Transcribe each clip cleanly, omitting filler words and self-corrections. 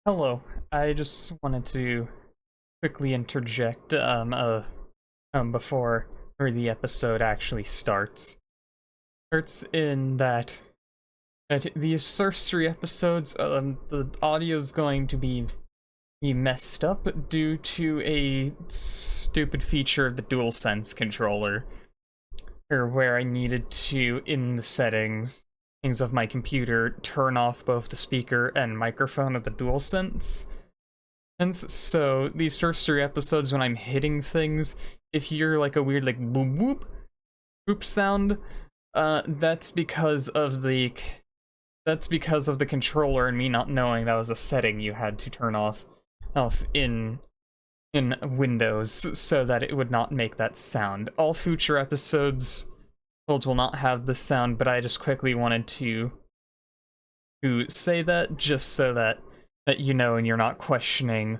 Hello. I just wanted to quickly interject before the episode actually starts. Starts in that these first three episodes, the audio's going to be messed up due to a stupid feature of the DualSense controller, or where I needed to, in the settings of my computer, turn off both the speaker and microphone of the DualSense. And so these first three episodes, when I'm hitting things, if you hear like a weird like boop boop boop sound, that's because of the controller and me not knowing that was a setting you had to turn off in Windows so that it would not make that sound. All future episodes will not have this sound, but I just quickly wanted to say that just so that you know and you're not questioning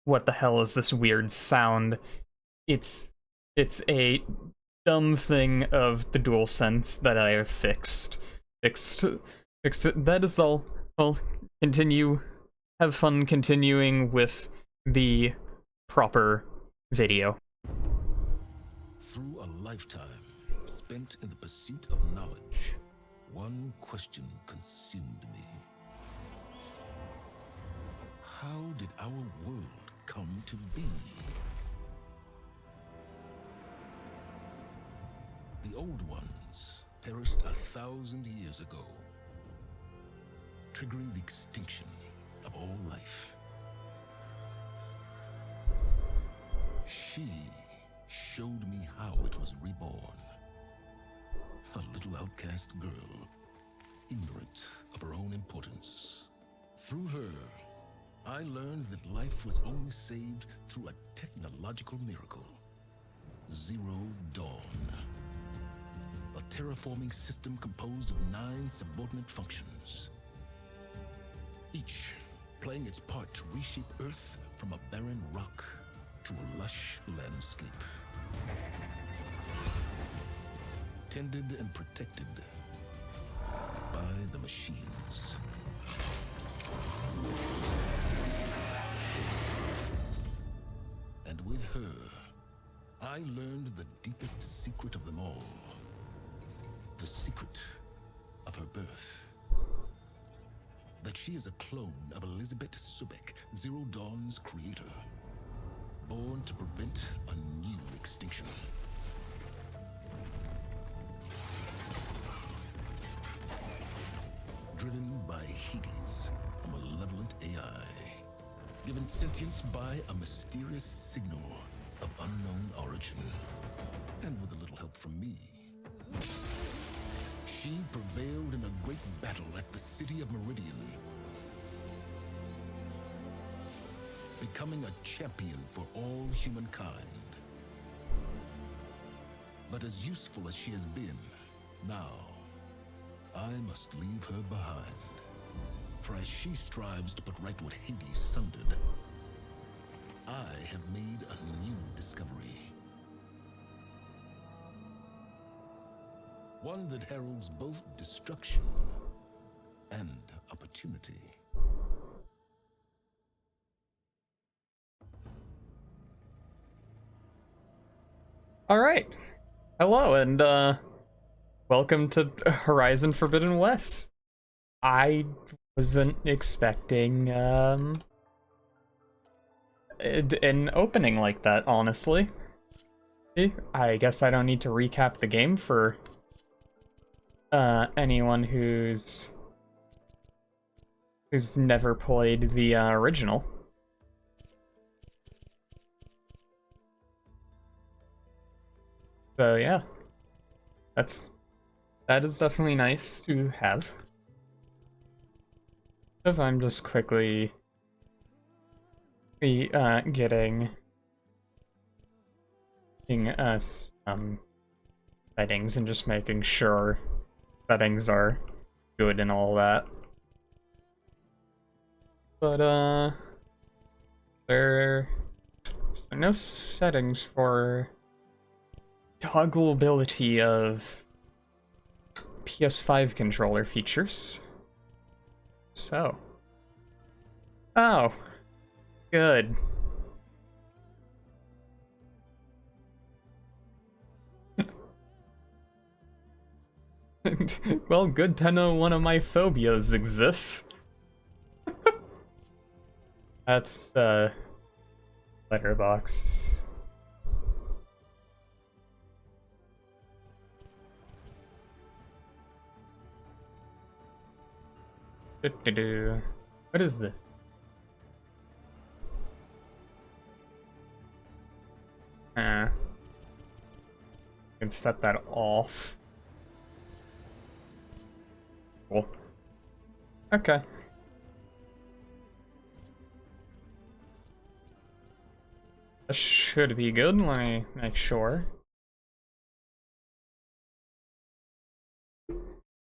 what the hell is this weird sound. It's a dumb thing of the DualSense that I have fixed it. That is all. I'll continue. Have fun continuing with the proper video. Through a lifetime spent in the pursuit of knowledge, one question consumed me. How did our world come to be? The old ones perished 1,000 years ago, triggering the extinction of all life. She showed me how it was reborn. A little outcast girl, ignorant of her own importance. Through her, I learned that life was only saved through a technological miracle. Zero Dawn. A terraforming system composed of 9 subordinate functions, each playing its part to reshape Earth from a barren rock to a lush landscape. Tended and protected by the machines. And with her, I learned the deepest secret of them all. The secret of her birth. That she is a clone of Elizabeth Subek, Zero Dawn's creator. Born to prevent a new extinction. Driven by Hades, a malevolent AI. Given sentience by a mysterious signal of unknown origin. And with a little help from me. She prevailed in a great battle at the city of Meridian. Becoming a champion for all humankind. But as useful as she has been, now, I must leave her behind. For as she strives to put right what Hades sundered, I have made a new discovery. One that heralds both destruction and opportunity. Alright. Hello, and welcome to Horizon Forbidden West. I wasn't expecting an opening like that, honestly. I guess I don't need to recap the game for anyone who's never played the original. So yeah, that is definitely nice to have. If I'm just quickly getting some settings and just making sure settings are good and all that. But there's no settings for toggleability of PS5 controller features. So Oh, good. Well, good to know one of my phobias exists. That's, letterbox. What is this? I can set that off. Cool. Okay. That should be good. Let me make sure.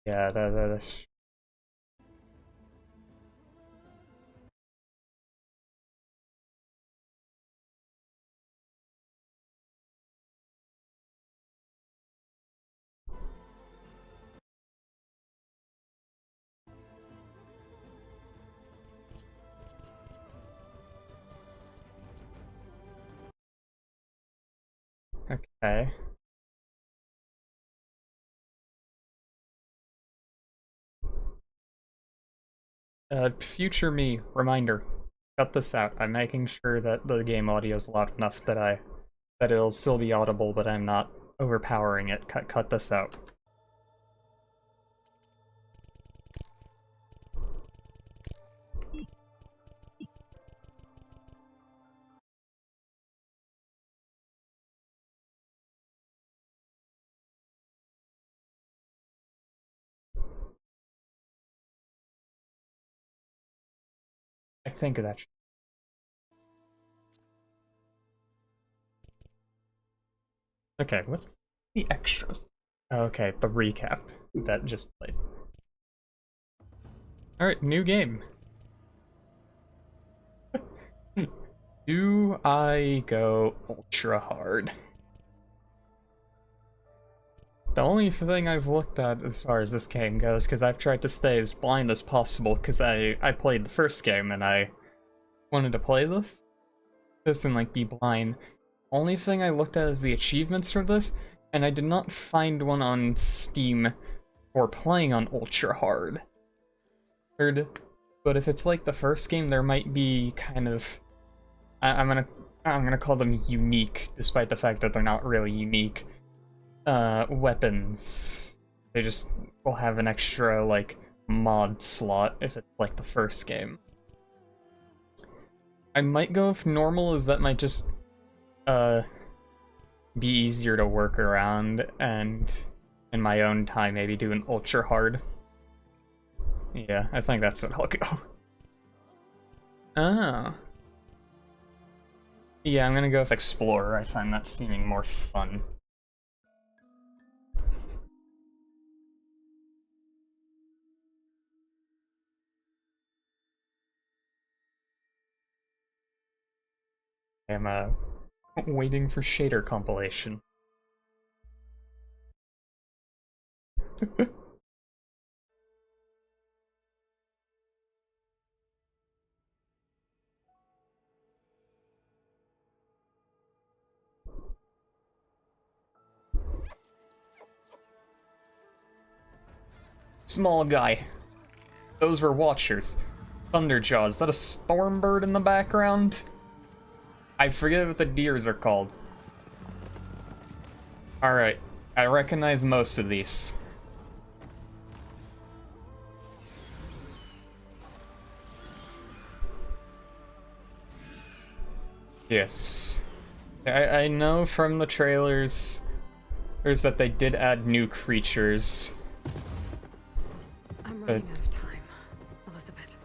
Yeah, that. Okay. Future me, reminder. Cut this out. I'm making sure that the game audio is loud enough that it'll still be audible, but I'm not overpowering it. Cut this out. I think that Okay, what's the extras? Okay, the recap that just played. Alright, new game. Do I go ultra hard? The only thing I've looked at as far as this game goes, because I've tried to stay as blind as possible, because I played the first game and I wanted to play this and like be blind. Only thing I looked at is the achievements for this, and I did not find one on Steam for playing on ultra hard. But if it's like the first game, there might be kind of I'm gonna call them unique, despite the fact that they're not really unique. Weapons. They just will have an extra like mod slot if it's like the first game. I might go with normal, as that might just be easier to work around, and in my own time maybe do an ultra hard. Yeah, I think that's what I'll go. Oh. Yeah, I'm gonna go with Explorer. I find that seeming more fun. I'm waiting for shader compilation. Small guy. Those were Watchers. Thunderjaws. Is that a stormbird in the background? I forget what the deers are called. Alright. I recognize most of these. Yes. I know from the trailers there's that they did add new creatures. I'm running out of time, Elizabeth.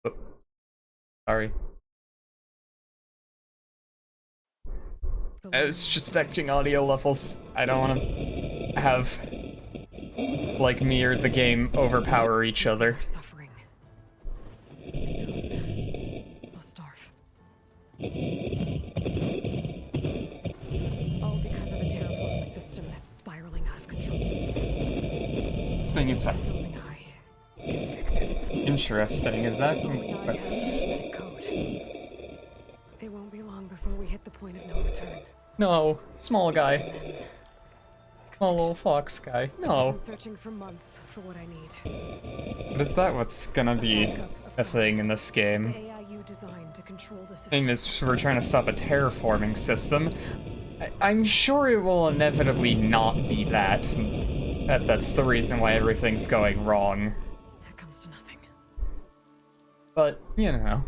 Oh, sorry. I was just checking audio levels. I don't want to have, like, me or the game overpower each other. Suffering. Soon, we'll starve. All because of a terraforming system that's spiraling out of control. Staying inside. Only I can fix it. Interesting. Is that Only I have that's the genetic code. It won't be long before we hit the point of no return. no small guy, And then small little extinction. fox guy? I've No. been searching for months for what I need. But is that what's gonna be Backup of a thing in this The game? AI you designed to control the Thing system. is, we're trying to stop a terraforming system. I'm sure it will inevitably not be that. That's the reason why everything's going wrong. That comes to nothing. But, you know,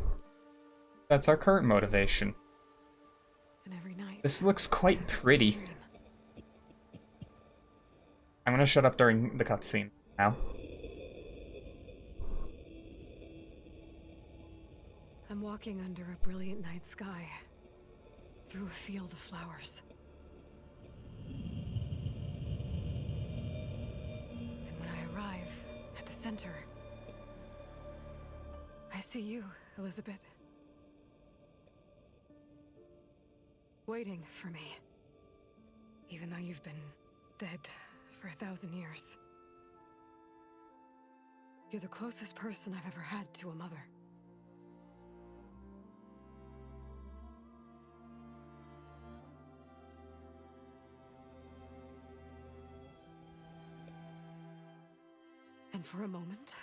that's our current motivation. And every night. This looks I quite have the same pretty. dream. I'm gonna shut up during the cutscene now. I'm walking under a brilliant night sky, through a field of flowers. And when I arrive at the center, I see you, Elizabeth. Waiting for me. Even though you've been dead for 1,000 years. You're the closest person I've ever had to a mother. And for a moment,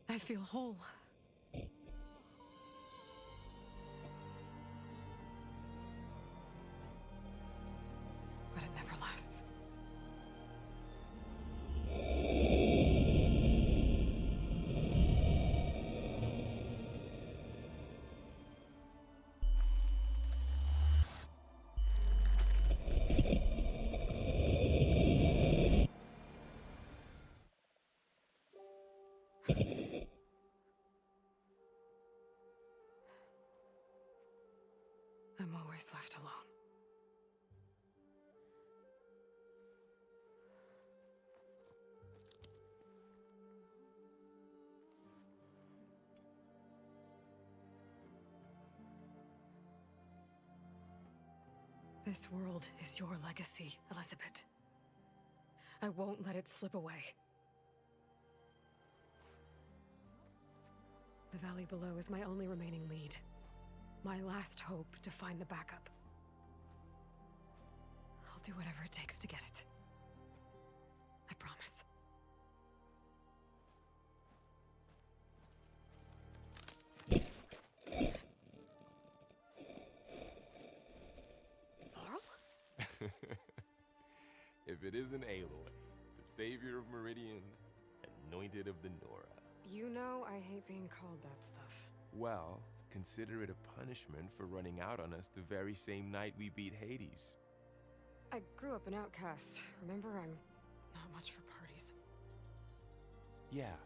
I feel whole. But it never lasts. I'm always left alone. This world is your legacy, Elizabeth. I won't let it slip away. The valley below is my only remaining lead. My last hope to find the backup. I'll do whatever it takes to get it. I promise. Laurel? If it isn't Aloy, the savior of Meridian, anointed of the Nora. You know I hate being called that stuff. Well, consider it a punishment for running out on us the very same night we beat Hades. I grew up an outcast. Remember, I'm not much for parties. Yeah.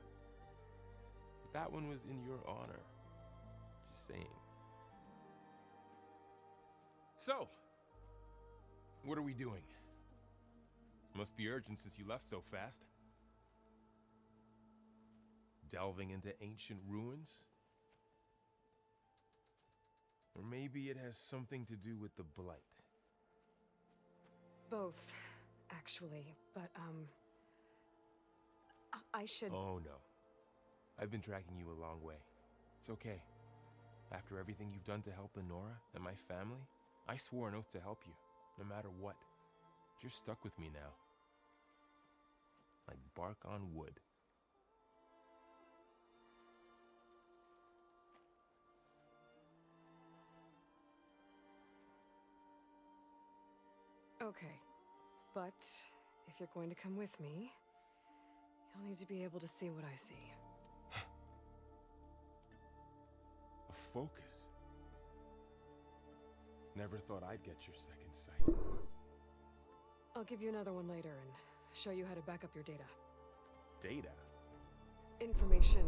But that one was in your honor. Just saying. So, what are we doing? Must be urgent since you left so fast. Delving into ancient ruins? Or maybe it has something to do with the Blight. Both, actually, but, I should... Oh no. I've been tracking you a long way. It's okay. After everything you've done to help the Nora and my family, I swore an oath to help you, no matter what. You're stuck with me now. Like bark on wood. Okay, but if you're going to come with me, you'll need to be able to see what I see. A focus. Never thought I'd get your second sight. I'll give you another one later and show you how to back up your data. Data? Information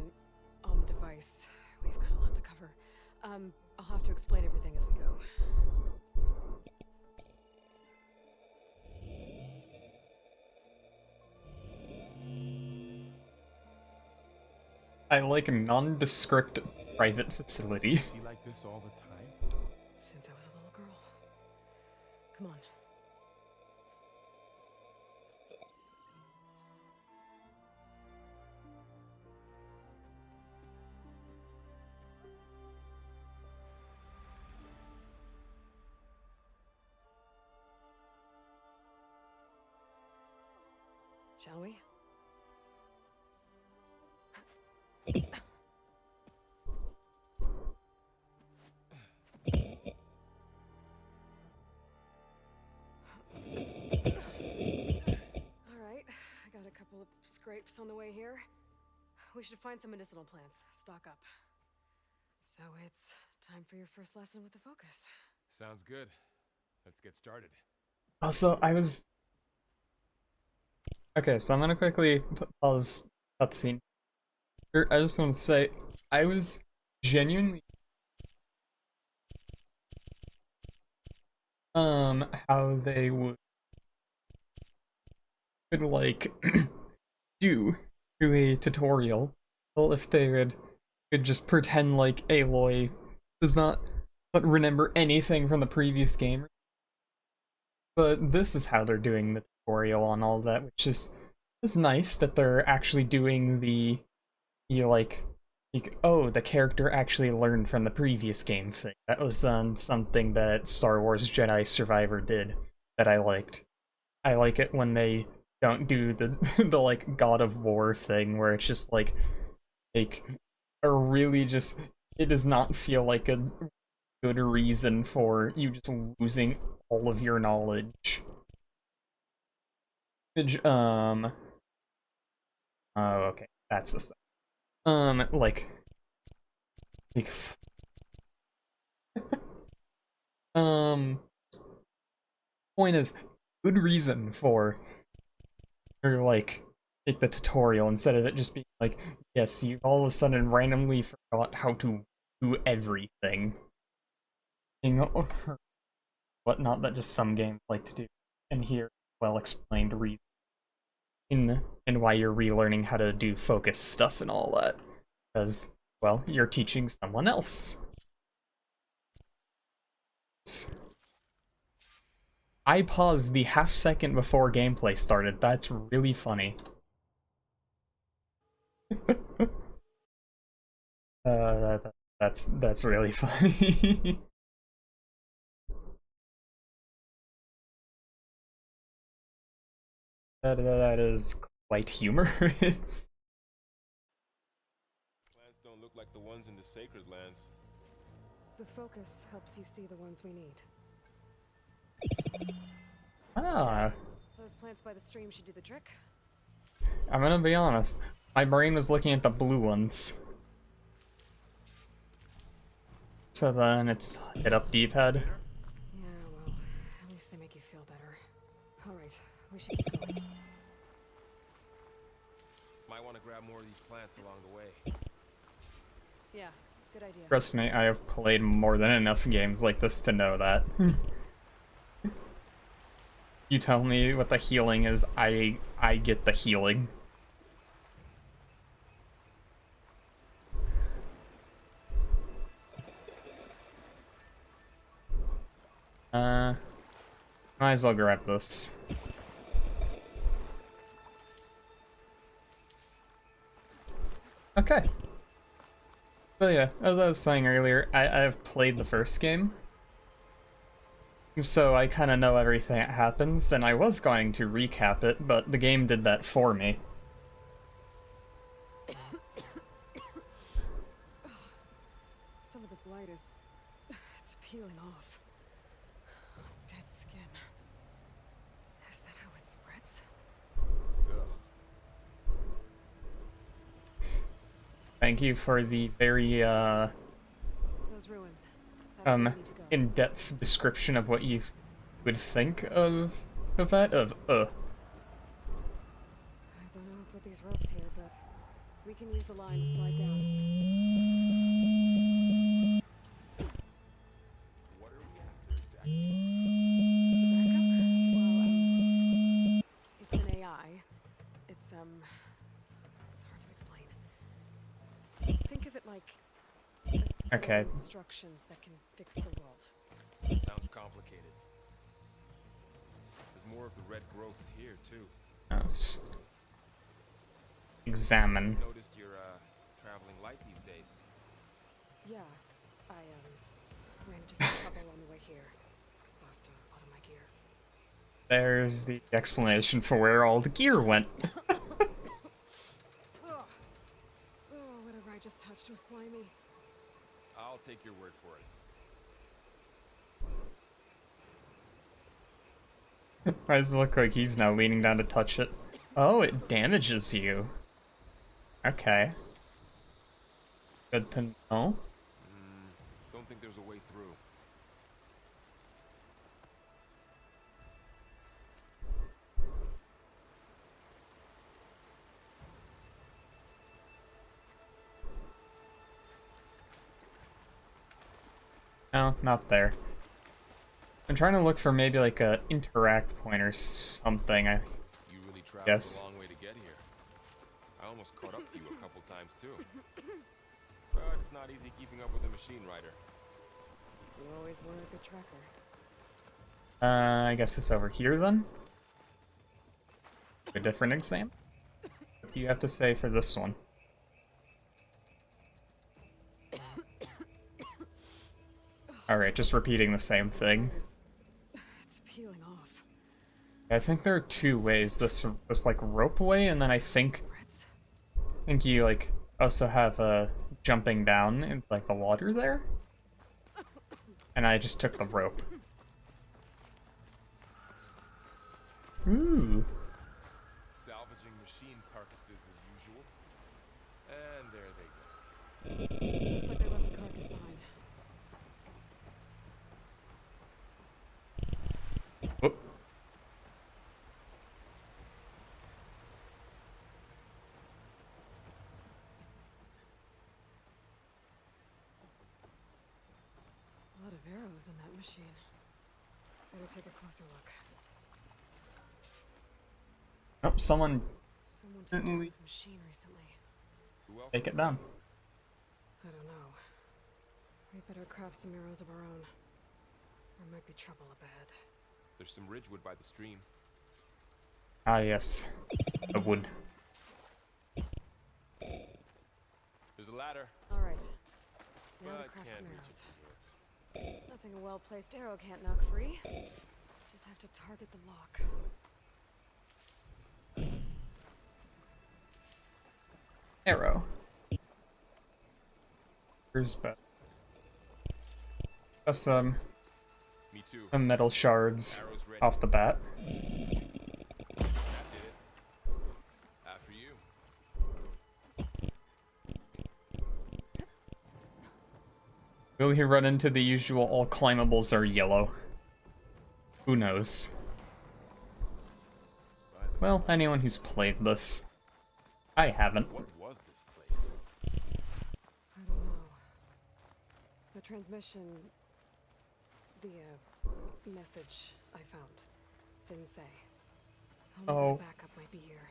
on the device. We've got a lot to cover. I'll have to explain everything as we go. I like a nondescript private facility. Is he like this all the time? Since I was a little girl. Come on. Shall we? Alright, I got a couple of scrapes on the way here. We should find some medicinal plants, stock up. So it's time for your first lesson with the focus. Sounds good. Let's get started. Also, okay, so I'm gonna quickly pause cutscene. I just want to say, I was genuinely how they could like do a tutorial. Well, if they could just pretend like Aloy does not remember anything from the previous game. But this is how they're doing the tutorial on all that, which is it's nice that they're actually doing the like oh, the character actually learned from the previous game thing. That was something that Star Wars Jedi Survivor did that I liked. I like it when they don't do the the like God of War thing where it's just like a really just it does not feel like a good reason for you just losing all of your knowledge. Oh, okay, that's the like point is good reason for or like take the tutorial instead of it just being like, yes, you all of a sudden randomly forgot how to do everything. You know, or whatnot that just some games like to do. And here, well explained reason in why you're relearning how to do focus stuff and all that. Because, well, you're teaching someone else. I paused the half second before gameplay started. That's really funny. That's really funny. That is quite humorous. Plants don't look like the ones in the sacred lands. The focus helps you see the ones we need. Ah, Those plants by the stream should do the trick. I'm gonna be honest. My brain was looking at the blue ones. So then it's hit up D-pad. Yeah, well, at least they make you feel better. Alright, we should keep going. Might want to grab more of these plants along the way. Yeah, good idea. Trust me, I have played more than enough games like this to know that. You tell me what the healing is, I get the healing. Might as well grab this. Okay. So yeah, as I was saying earlier, I've played the first game. So I kind of know everything that happens, and I was going to recap it, but the game did that for me. Some of the blight is... it's peeling off. Dead skin. Is that how it spreads? Thank you for the very, Those ruins. That's where we need to go. in-depth description of what you would think of that, I don't know who put these ropes here, but we can use the line to slide down. What are we after exactly? Backup? Well, it's an AI. It's hard to explain. Think of it like a set Okay. of instructions that can fix the world. Sounds complicated. There's more of the red growths here too. Let's examine. Noticed you're traveling light these days. Yeah, I ran into some trouble on the way here. Lost a lot of my gear. There's the explanation for where all the gear went. Ugh. Oh, whatever I just touched was slimy. I'll take your word for it. Why does it look like he's now leaning down to touch it? Oh, it damages you. Okay. Good to know. Don't think there's a way through. No, not there. I'm trying to look for maybe like a interact point or something. You really traveled Yes. a long way to get here. I almost caught up to you a couple times too. But it's not easy keeping up with a machine rider. You always were a good tracker. I guess it's over here then? A different exam? What do you have to say for this one? Alright, just repeating the same thing. It's peeling off. I think there are two ways. This like rope way, and then I think you like also have jumping down into like the water there. And I just took the rope. Ooh. Salvaging machine carcasses as usual. And there they go. Looks like they left a carcass behind. Whoop. A lot of arrows in that machine. Better take a closer look. Oh, someone Someone took down Certainly. this machine recently. Who else? take it down. I don't know. We better craft some arrows of our own. There might be trouble ahead. There's some ridgewood by the stream. Ah, yes. The wood. There's a ladder. All right. Now But to craft can't some reach arrows. it from here. Nothing a well-placed arrow can't knock free. Just have to target the lock. Arrow. Here's best. Just Me too. some metal shards Arrows ready. off the bat. That did it. After you. Will he run into the usual all climbables are yellow? Who knows? Well, anyone who's played this. I haven't. What was this place? I don't know. The transmission... The, message I found didn't say. Only Oh. the backup might be here.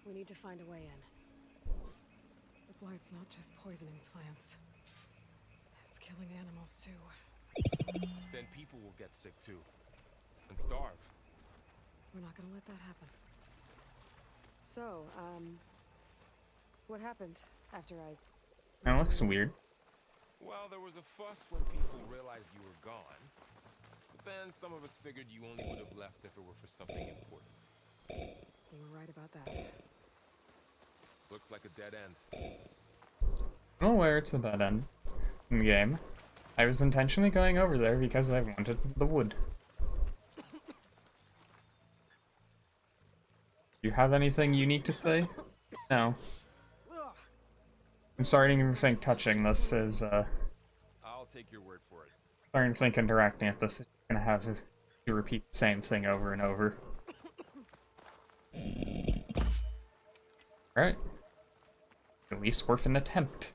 We need to find a way in. The blight's not just poisoning plants. It's killing animals, too. Then people will get sick too. And starve. We're not gonna let that happen. So, what happened after I... That looks weird. Well, there was a fuss when people realized you were gone. But then some of us figured you only would have left if it were for something important. You were right about that. Looks like a dead end. I'm aware it's a dead end in the game. I was intentionally going over there because I wanted the wood. Do you have anything unique to say? No. I'm starting to think touching this is, I'll take your word for it. starting to think interacting with this is gonna have to repeat the same thing over and over. Alright. At least worth an attempt.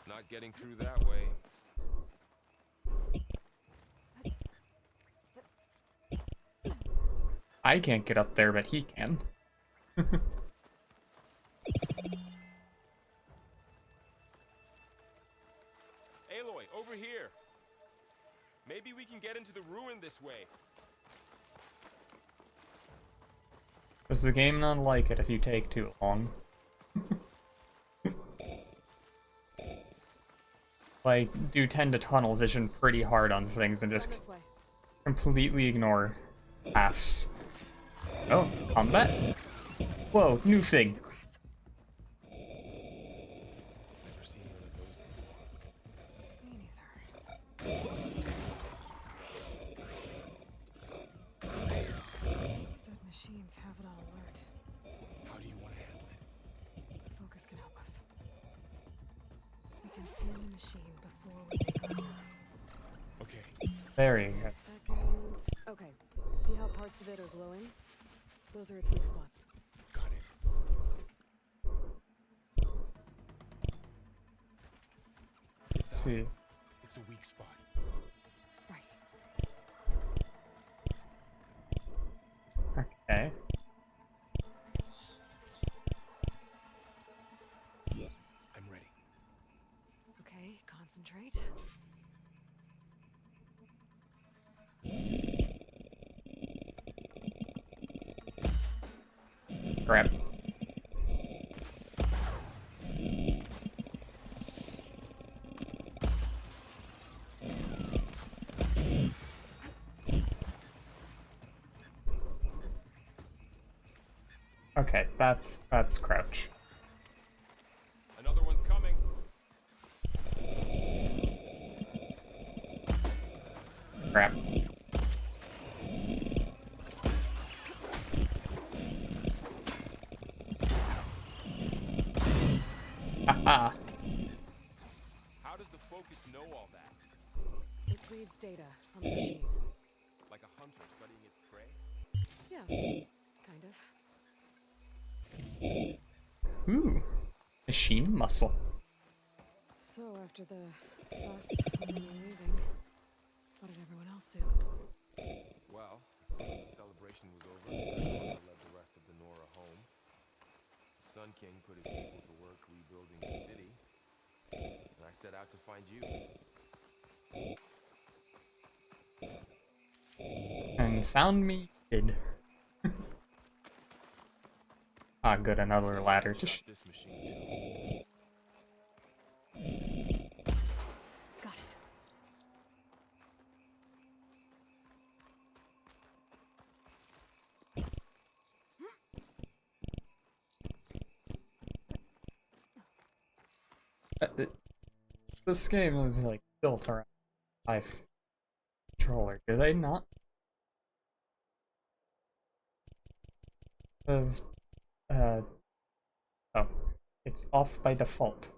Not getting through that way. I can't get up there, but he can. Aloy, over here. Maybe we can get into the ruin this way. Does the game not like it if you take too long? I do tend to tunnel vision pretty hard on things and just Down this way. completely ignore paths. Oh, combat? Whoa, new thing. The grass. Never seen one of those before. Me neither. Stud machines have it on alert. How do you want to handle it? Focus can help us. We can scan the machine before we make our Okay. There you go. second. Okay. See how parts of it are glowing? Those are its weak spots. Got it. Let's see. It's a weak spot. Right. Okay. I'm ready. Okay, concentrate. Crap. Okay, that's crouch. Another one's coming. Crap. Haha. How does the focus know all that? It reads data on the machine. Like a hunter studying its prey? Yeah, kind of. Ooh. Machine muscle. So after the fuss when we were leaving, what did everyone else do? Well, as soon as the celebration was over, I led the rest of the Nora home. Sun King put his people to work rebuilding the city, and I set out to find you. And found me did. Ah, good, another ladder to Shut this machine Got it. This game was like built around live controller. Did they not? Of oh, it's off by default.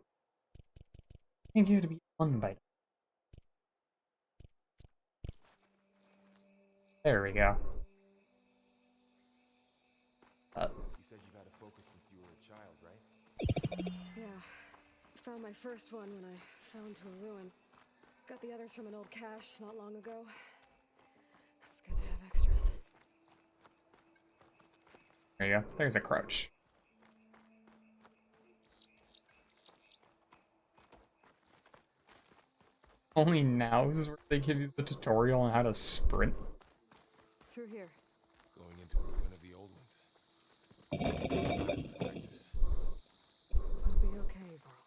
I think you had to be on by default. There we go. You said you got a focus since you were a child, right? Yeah. Found my first one when I fell into a ruin. Got the others from an old cache not long ago. It's good to have extras. There you go. There's a crouch. Only now is where they give you the tutorial on how to sprint. Through here. Going into a ruin of the old ones. Practice. I'll be okay, Varl.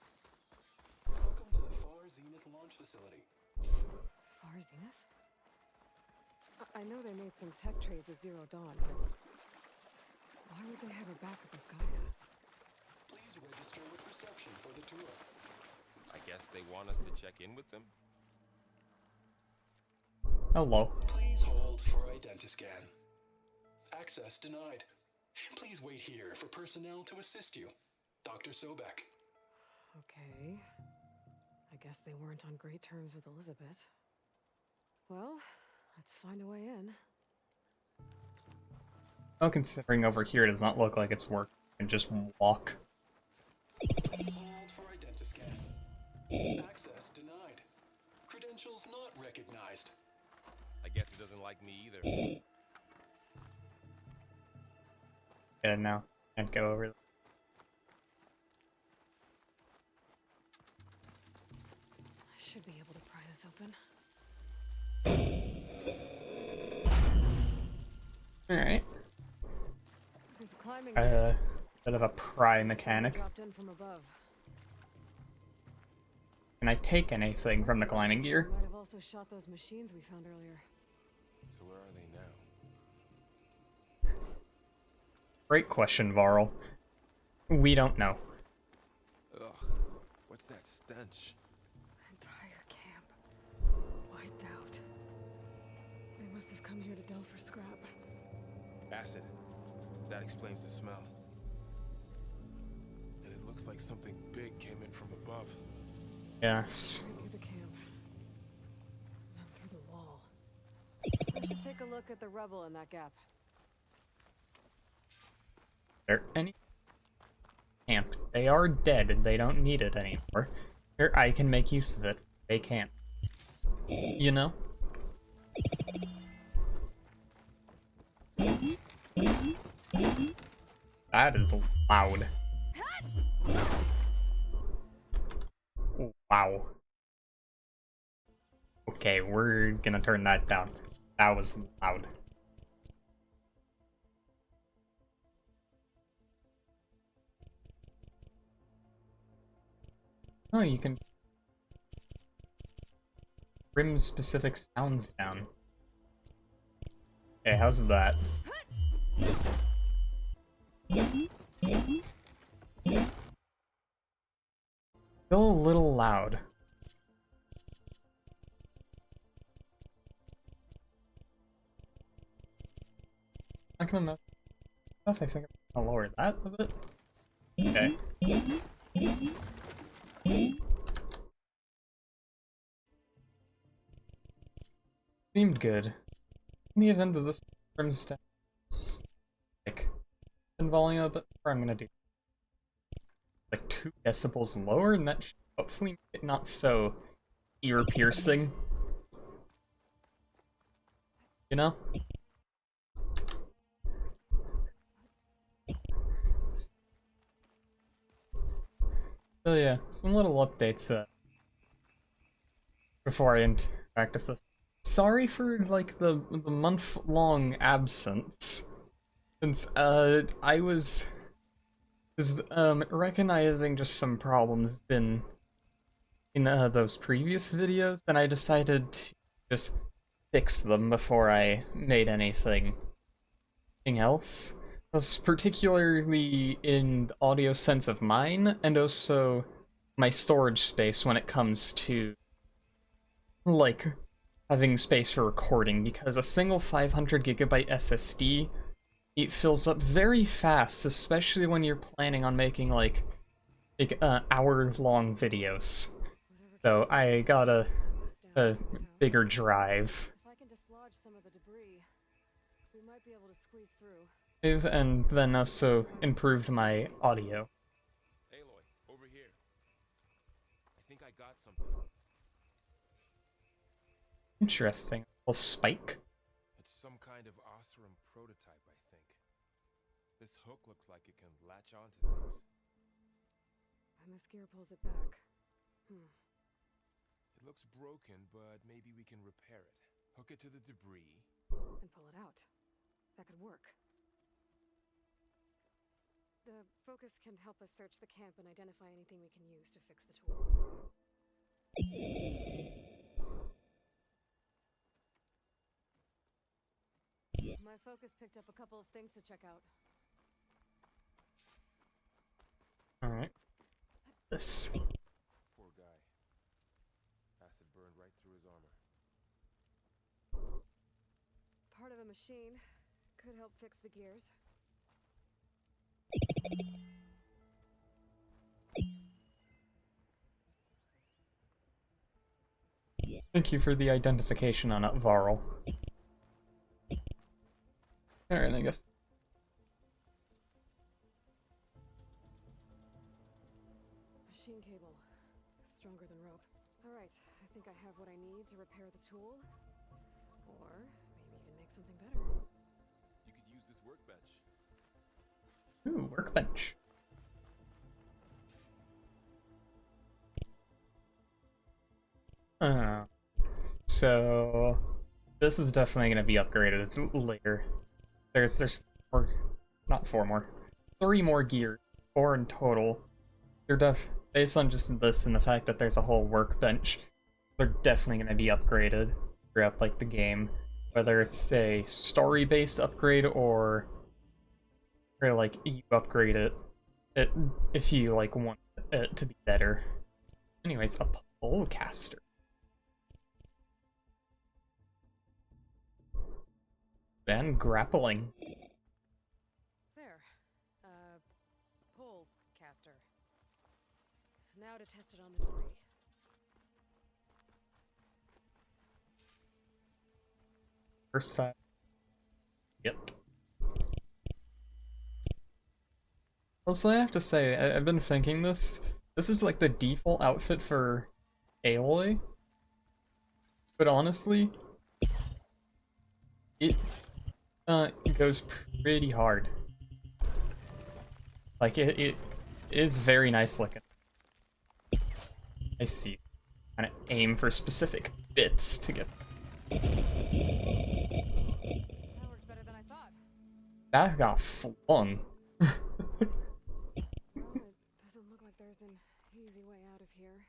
Welcome to the Far Zenith launch facility. Far Zenith? I know they made some tech trades with Zero Dawn, but why would they have a backup of Gaia? Please register with reception for the tour. I guess they want us to check in with them. Hello. Please hold for identiscan. Access denied. Please wait here for personnel to assist you. Dr. Sobek. Okay. I guess they weren't on great terms with Elizabeth. Well, let's find a way in. Well, considering over here does not look like it's working, and just walk. Please hold for identiscan. Access denied. Credentials not recognized. I guess it doesn't like me either. Yeah, no. Can't go over there. I should be able to pry this open. Alright. There's climbing. Bit of a pry Someone mechanic. dropped in from above. Can I take anything from the climbing gear? Might have also shot those machines we found earlier. So where are they now? Great question, Varl. We don't know. Ugh, what's that stench? Entire camp wiped out. They must have come here to delve for scrap. Acid. That explains the smell. And it looks like something big came in from above. Yes. Right through the camp. And through the wall. We should take a look at the rubble in that gap. There any camp? They are dead and they don't need it anymore. Here, I can make use of it. They can't. You know? That is loud. Wow. Okay, we're gonna turn that down. That was loud. Oh, you can trim specific sounds down. Okay, how's that? Still a little loud. I can enough stuff. I think I'm gonna lower that a bit. Okay. Seemed good. In the event of this trims down, like, in volume a bit more, I'm gonna do like 2 decibels lower, and that should hopefully make it not so ear-piercing. You know? So yeah, some little updates before I interact with this. Sorry for like the month-long absence, since I was recognizing just some problems in those previous videos, and I decided to just fix them before I made anything else. Was particularly in the audio sense of mine, and also my storage space when it comes to like having space for recording, because a single 500 gigabyte SSD, it fills up very fast, especially when you're planning on making like hour-long videos. So I got a bigger drive. If I can dislodge some of the debris, we might be able to squeeze through. And then also improved my audio. Aloy, over here. I think I got something. Interesting. A little spike. It's some kind of Osram prototype, I think. This hook looks like it can latch onto things. And this gear pulls it back. It looks broken, but maybe we can repair it. Hook it to the debris. And pull it out. That could work. The focus can help us search the camp and identify anything we can use to fix the tool. My focus picked up a couple of things to check out. Alright. This. Poor guy. Acid burned right through his armor. Part of a machine could help fix the gears. Thank you for the identification on it, Varl. Alright, I guess. Machine cable. Stronger than rope. Alright, I think I have what I need to repair the tool. Or maybe even make something better. You could use this workbench. Ooh, workbench. So this is definitely gonna be upgraded later. There's 4, not 4 more, 3 more gears, 4 in total. They're based on just this and the fact that there's a whole workbench, they're definitely going to be upgraded throughout like the game, whether it's a story-based upgrade or like you upgrade it if you like want it to be better. Anyways, a pole caster. Then grappling. There. Pole caster. Now to test it on the debris. First time. Yep. Also, I have to say, I've been thinking this. This is like the default outfit for Aloy. But honestly, it goes pretty hard. Like, it is very nice looking. I see. Kind of aim for specific bits to get. That worked better than I thought. That got flung. Well, it doesn't look like there's an easy way out of here.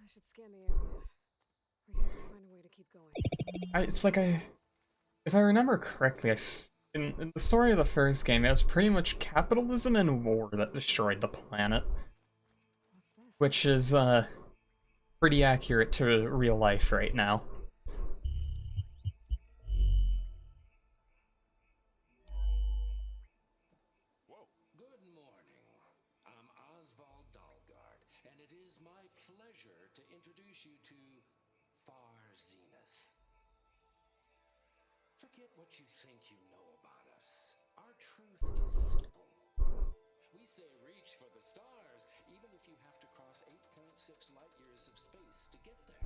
I should scan the area. We have to find a way to keep going. It's like if I remember correctly, in the story of the first game, it was pretty much capitalism and war that destroyed the planet, What's this? which is pretty accurate to real life right now. Good morning. I'm Oswald Dalgard, and it is my pleasure to introduce you to Far Zenith. Forget what you think you know about us. Our truth is simple. We say reach for the stars, even if you have to cross 8.6 light years of space to get there.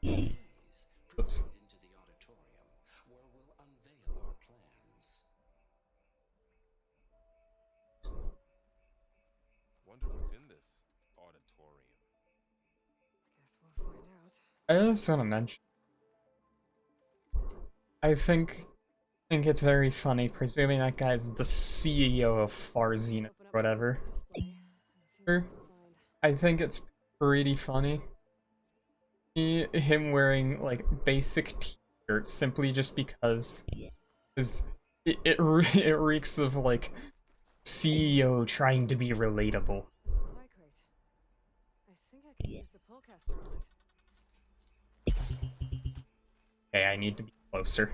Please proceed into the auditorium, where we'll unveil our plans. Wonder what's in this auditorium. Guess we'll find out. I just want to mention, I think it's very funny, presuming that guy's the CEO of Far Zenith Open or up my whatever. focus display and see what Sure. we can find. I think it's pretty funny. Him wearing like basic t-shirts simply just because it reeks of like CEO trying to be relatable. A supply crate. I think I can use the pole caster on it. Okay, I need to be closer.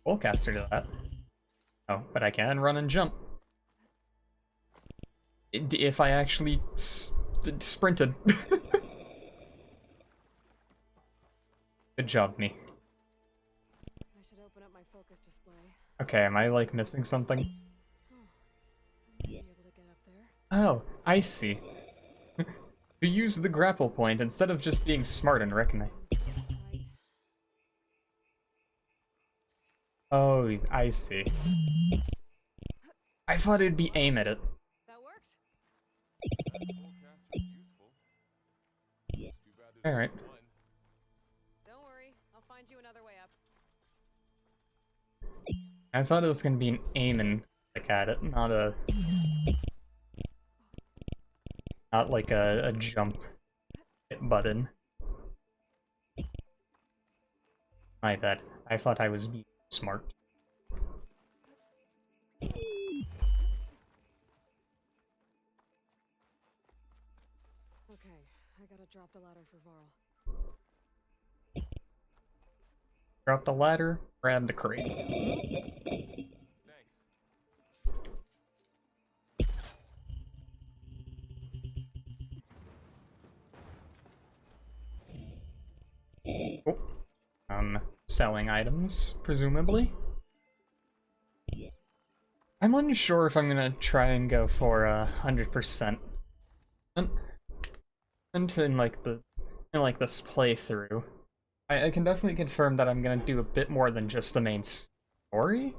Fullcaster to that. Oh, but I can run and jump. If I actually sprinted. Good job, me. I should open up my focus display. Okay, am I like missing something? I might be able to get up there. Oh, I see. To use the grapple point instead of just being smart and recognize. Right. Oh, I see. I thought it'd be aim at it. That works? Fullcaster's useful. Too bad there's Alright. only one. Don't worry. I'll find you another way up. I thought it was gonna be an aim and click at it, not like a jump hit button. My bad. I thought I was being smart. Okay, I gotta drop the ladder for Varl. Drop the ladder, grab the crate. Thanks. Oh. Selling items, presumably. I'm unsure if I'm gonna try and go for 100%. And in like this playthrough, I can definitely confirm that I'm gonna do a bit more than just the main story.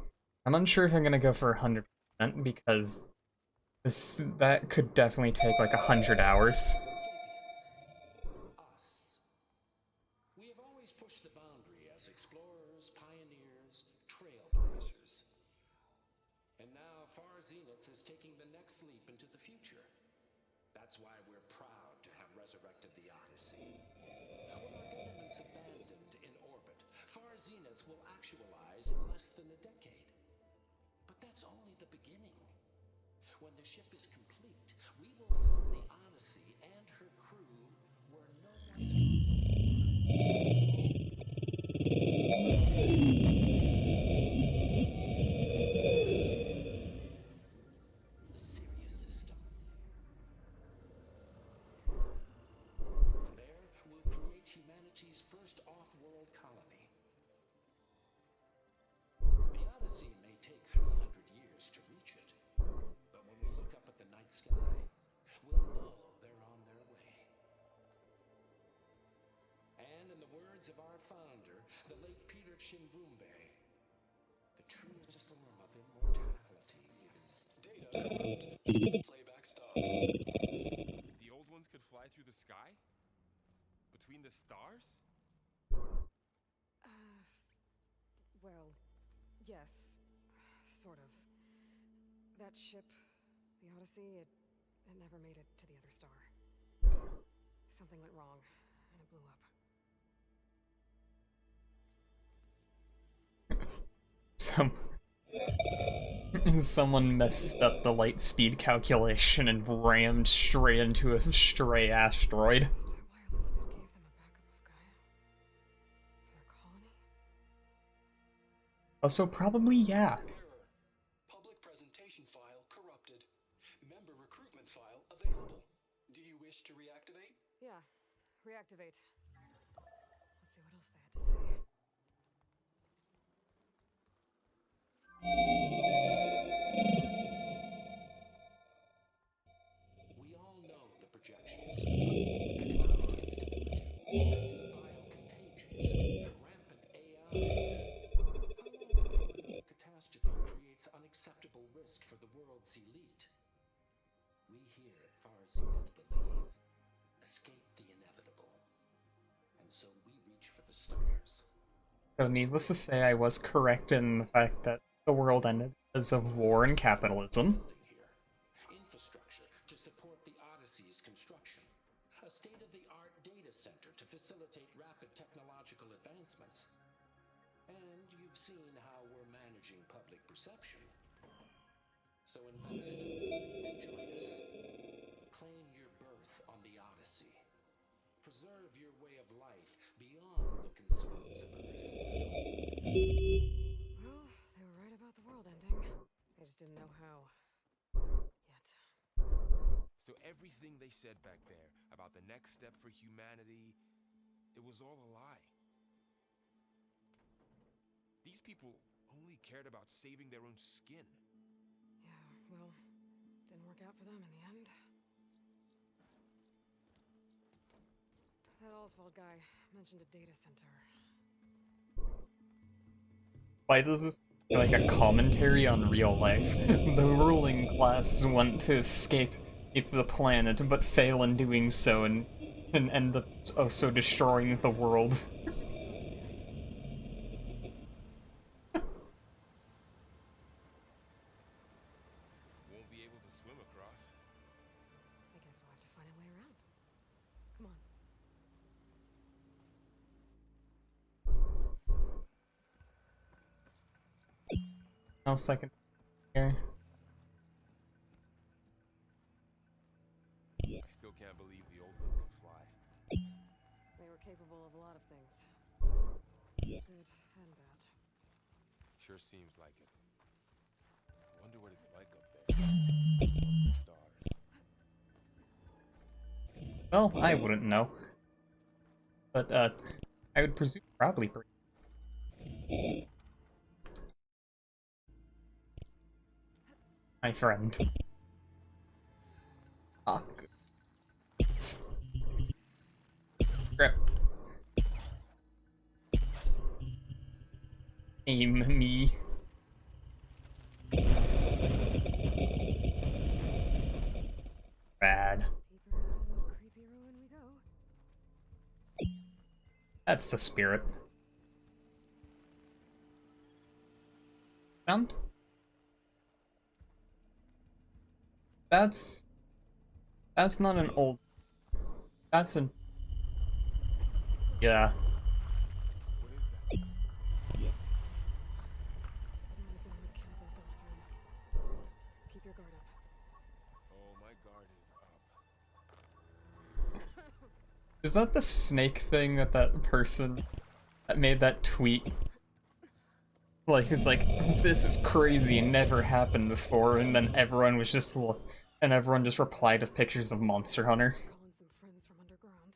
I'm unsure if I'm gonna go for 100% because that could definitely take like 100 hours. Us. We have always pushed the boundary as explorers, pioneers, trailblazers. And now Far Zenith is taking the next leap into the future. That's why we're proud to have resurrected the Odyssey. When our government's abandoned in orbit, Far Zenith will actualize in less than a decade. But that's only the beginning. When the ship is complete, we will send the Odyssey and her crew where no the Sirius system. There, we'll create humanity's first off-world colony. The Odyssey may take 300 years to reach it, but when we look up at the night sky, we'll know they're on their way. And in the words of our founder, the late Peter Chimvumbe, the true form of immortality is Data corrupt. Playback stopped. The old ones could fly through the sky? Between the stars? Well, yes. Sort of. That ship, the Odyssey, it never made it to the other star. Something went wrong, and it blew up. Someone messed up the light speed calculation and rammed straight into a stray asteroid. Is that why Elizabeth gave them a backup of Gaia? For their colony? Also, probably, yeah. Error. Public presentation file corrupted. Member recruitment file available. Do you wish to reactivate? Yeah. Reactivate. Let's see what else they had to say. we all know the projections. Economic instability, biocontagions, rampant AIs. How long before another catastrophe creates unacceptable risk for the world's elite? We here at Far Zenith believe escape the inevitable. And so we reach for the stars. So needless to say, I was correct in the fact that the world ended because of war and capitalism. Building here. Infrastructure to support the Odyssey's construction. A state-of-the-art data center to facilitate rapid technological advancements. And you've seen how we're managing public perception. So invest and join us. Claim your berth on the Odyssey. Preserve your way of life beyond the concerns of Earth. Well, they were right about the world ending. They just didn't know how. Yet. So everything they said back there about the next step for humanity, it was all a lie. These people only cared about saving their own skin. Yeah, well, didn't work out for them in the end. That Oswald guy mentioned a data center. Why does this feel like a commentary on real life? The ruling class want to escape the planet, but fail in doing so and end up also destroying the world. Won't be able to swim across. I guess we'll have to find a way around. Come on. No second here. I still can't believe the old ones could fly. They were capable of a lot of things. Good and bad. Sure seems like it. Wonder what it's like up there. Stars. Well, I wouldn't know. But, I would presume probably pretty. My friend. Ah, good. Grip. Aim me. Bad. Deeper into the creepy ruin we go. That's the spirit. Sound? That's not an old. That's an. Yeah. What is that? It might have been what killed those Orsarm. Keep your guard up. Oh, my guard is up. Is that the snake thing that person that made that tweet? Like, it's like, this is crazy and never happened before, and then everyone was just, and everyone just replied with pictures of Monster Hunter. Calling some friends from underground.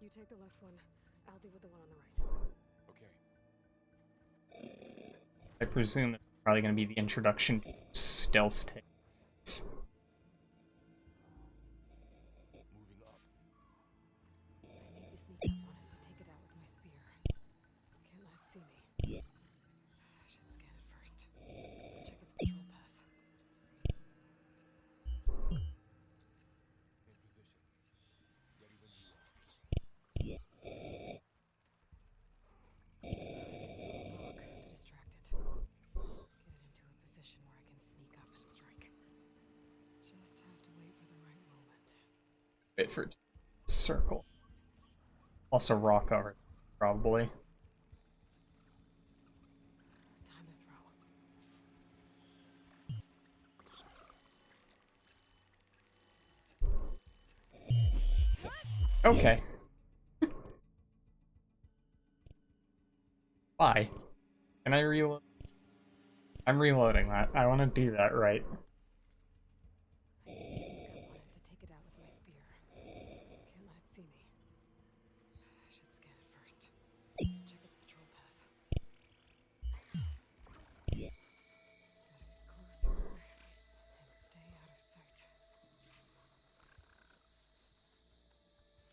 You take the left one. I'll deal with the one on the right. Okay. I presume it's probably going to be the introduction to stealth techniques. Moving up. I need to sneak up on it to take it out with my spear. Can't let it see me. I should scan it first. Check its patrol path. In position. Ready when you are. Rock to distract it. Get it into a position where I can sneak up and strike. Just have to wait for the right moment. Wait for it to circle. Also rock over, probably. Time to throw. Okay. Why? Can I reload? I'm reloading that. I want to do that right. I need to sneak up on it to take it out with my spear. Can't let it see me. I should scan it first. Check its patrol path. Gotta get closer and stay out of sight.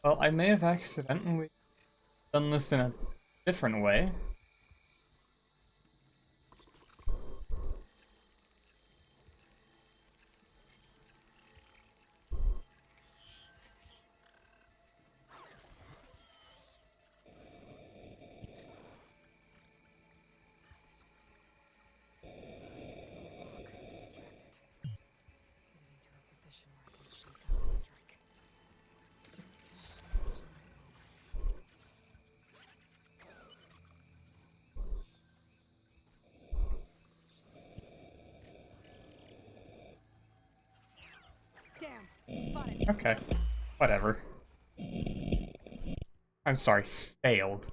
Well, I may have accidentally done this in a different way. Rock to distract it. Get it into a position where I can sneak up and strike. Just have to wait for the right moment. Damn! Spotted! Okay. Whatever. I'm sorry, failed.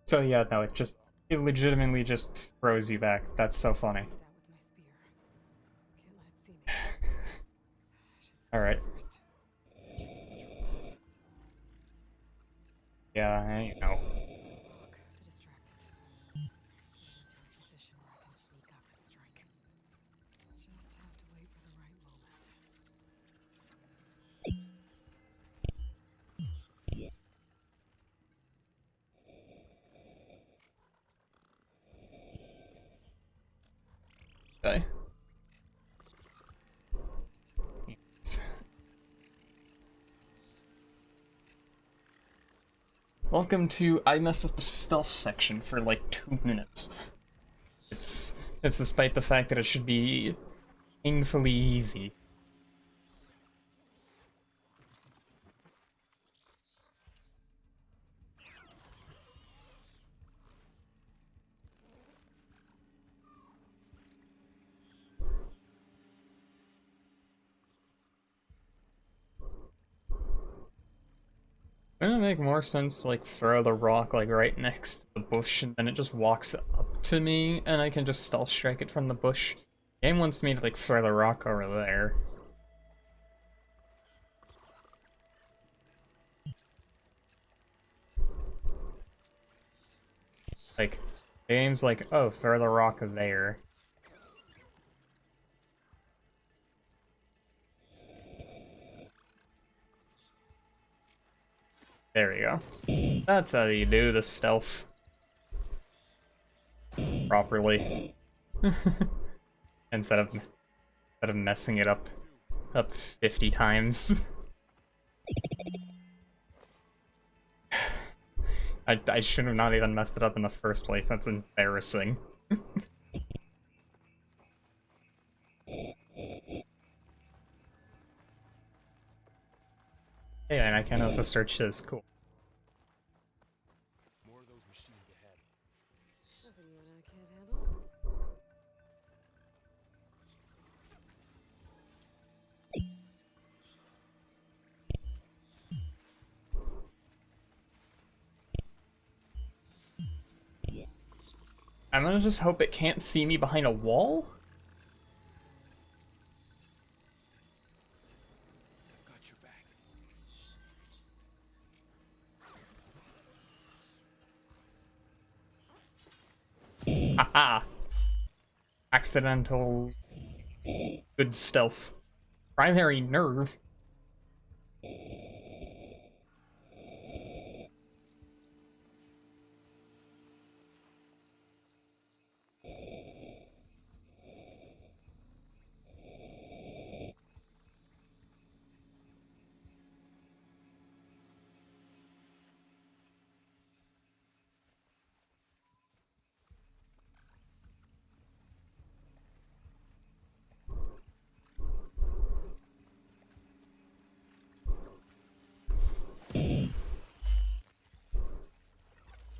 So yeah, no, it legitimately just throws you back. That's so funny. Take it out with my spear. Can't let it see me. I should scan Alright. it first. Check its patrol path. Yeah, you know. Rock to distract it. Get it into a position where I can sneak up and strike. Just have to wait for the right moment. Okay. Welcome to I messed up the stealth section for like 2 minutes. It's despite the fact that it should be painfully easy. Wouldn't it make more sense to like throw the rock like right next to the bush and then it just walks up to me and I can just stealth strike it from the bush? Game wants me to like throw the rock over there. Like, the game's like, oh, throw the rock there. There we go. That's how you do the stealth properly. instead of messing it up 50 times. I should have not even messed it up in the first place. That's embarrassing. Hey, and I can also search his. Cool. More of those machines ahead. Nothing you and I can't handle. I'm gonna just hope it can't see me behind a wall? Got your back. Haha! Accidental... good stealth. Primary nerve.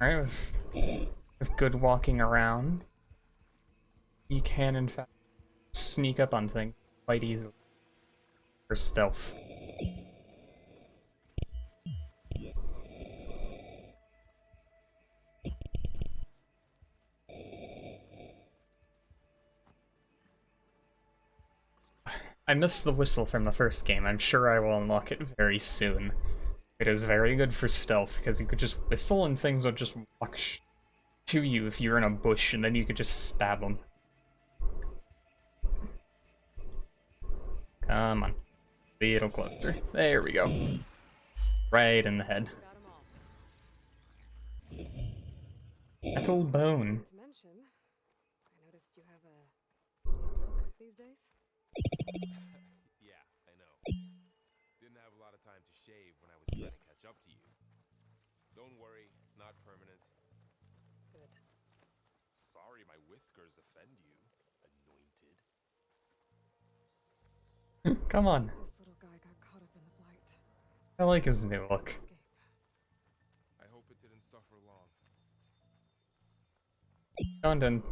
Alright, with good walking around, you can in fact sneak up on things quite easily for stealth. I missed the whistle from the first game. I'm sure I will unlock it very soon. It is very good for stealth, because you could just whistle and things would just walk to you if you're in a bush, and then you could just stab them. Come on. A little closer. There we go. Right in the head. Got 'em all. Metal bone. To mention, I noticed you have a new look these days. Yeah, I know. Didn't have a lot of time to shave when I was trying to catch up to you. Don't worry, it's not permanent. Good. Sorry my whiskers offend you, anointed. Come on. This little guy got caught up in the blight. I like his new look. Escape. I hope it didn't suffer long. Don't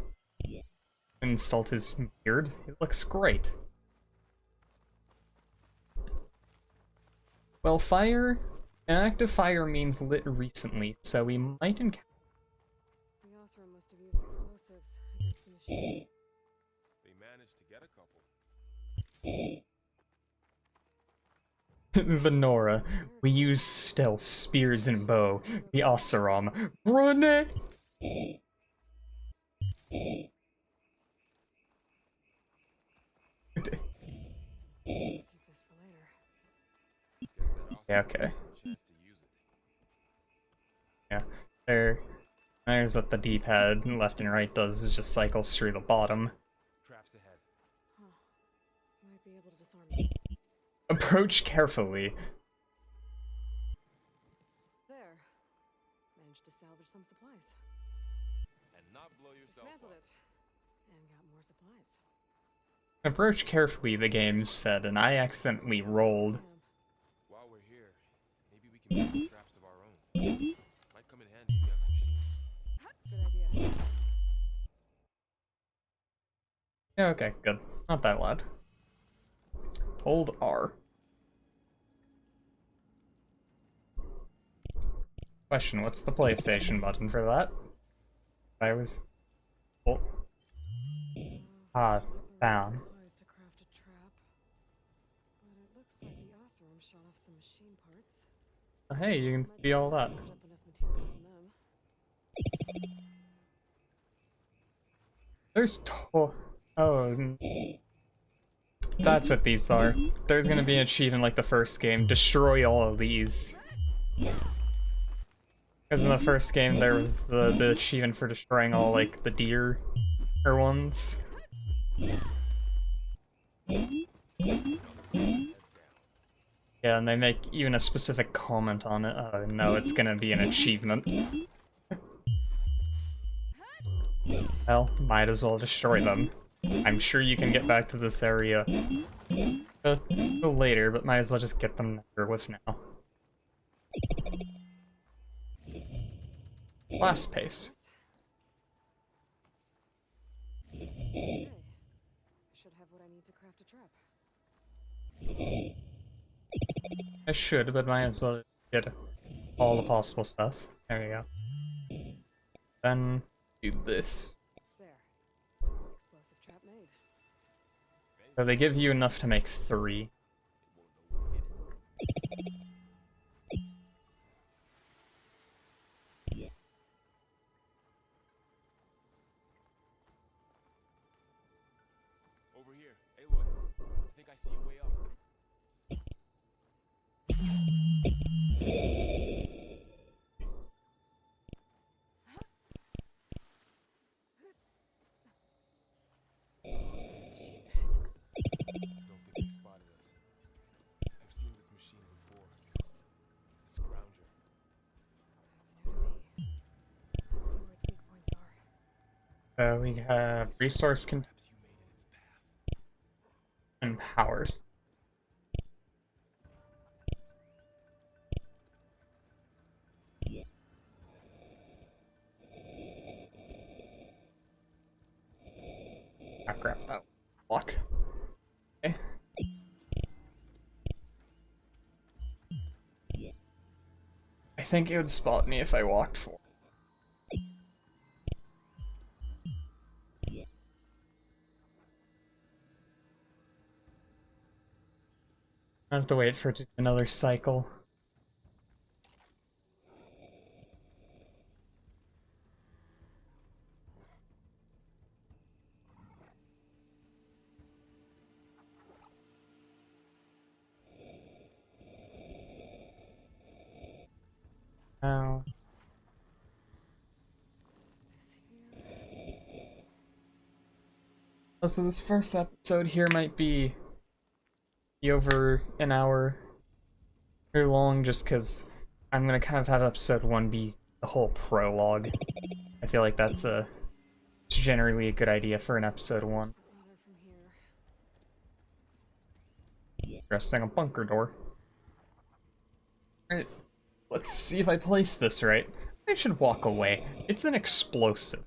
insult his beard. It looks great. Well, fire... An active fire means lit recently, so we might encounter... The Osram must have used explosives against the machines. They managed to get a couple. the Nora. We use stealth, spears, and bow. The Oseram. Run! Keep this for later. Guess that Yeah, also okay. gives you a chance to use it. Yeah, there's what the D-pad left and right does, is just cycles through the bottom. Traps ahead. Huh. Might be able to disarm it. Approach carefully. There. Managed to salvage some supplies. And not blow yourself Dismantled up. it. And got more supplies. Approach carefully, the game said, and I accidentally rolled. While we're here, maybe we can make some traps of our own. Might come in handy against machines. Good idea. Yeah, okay, good. Not that loud. Hold R. Question, what's the PlayStation button for that? I was... Oh. Ah, down. Supplies to craft a trap. But it looks like the Osram shot off some machine parts. Oh, hey, you can Might be see all able to that. salvage up enough materials from them. There's that's what these are. There's gonna be an achievement like the first game. Destroy all of these. Because in the first game there was the achievement for destroying all, like, the deer or ones. Yeah, and they make even a specific comment on it. Oh no, it's gonna be an achievement. Well, might as well destroy them. I'm sure you can get back to this area later, but might as well just get them over with now. Last pace. Okay. I should have what I need to craft a trap. I should, but might as well get all the possible stuff. There we go. Then do this. There. Explosive trap made. So they give you enough to make 3. Over here. Aloy, I think I see a way up. Don't think they spotted us. I've seen this machine before. A scrounger. It's new to me. Let's see where its weak points are. We have resource Perhaps you made in its path. and powers. Ah, crap. Oh, block. Okay. I think it would spot me if I walked for. I have to wait for it to do another cycle. Now, This here. so this first episode here might be over an hour too long, just because I'm gonna kind of have episode 1 be the whole prologue. I feel like that's generally a good idea for an episode 1. The ladder from here. Pressing a bunker door. Alright, let's see if I place this right. I should walk away. It's an explosive.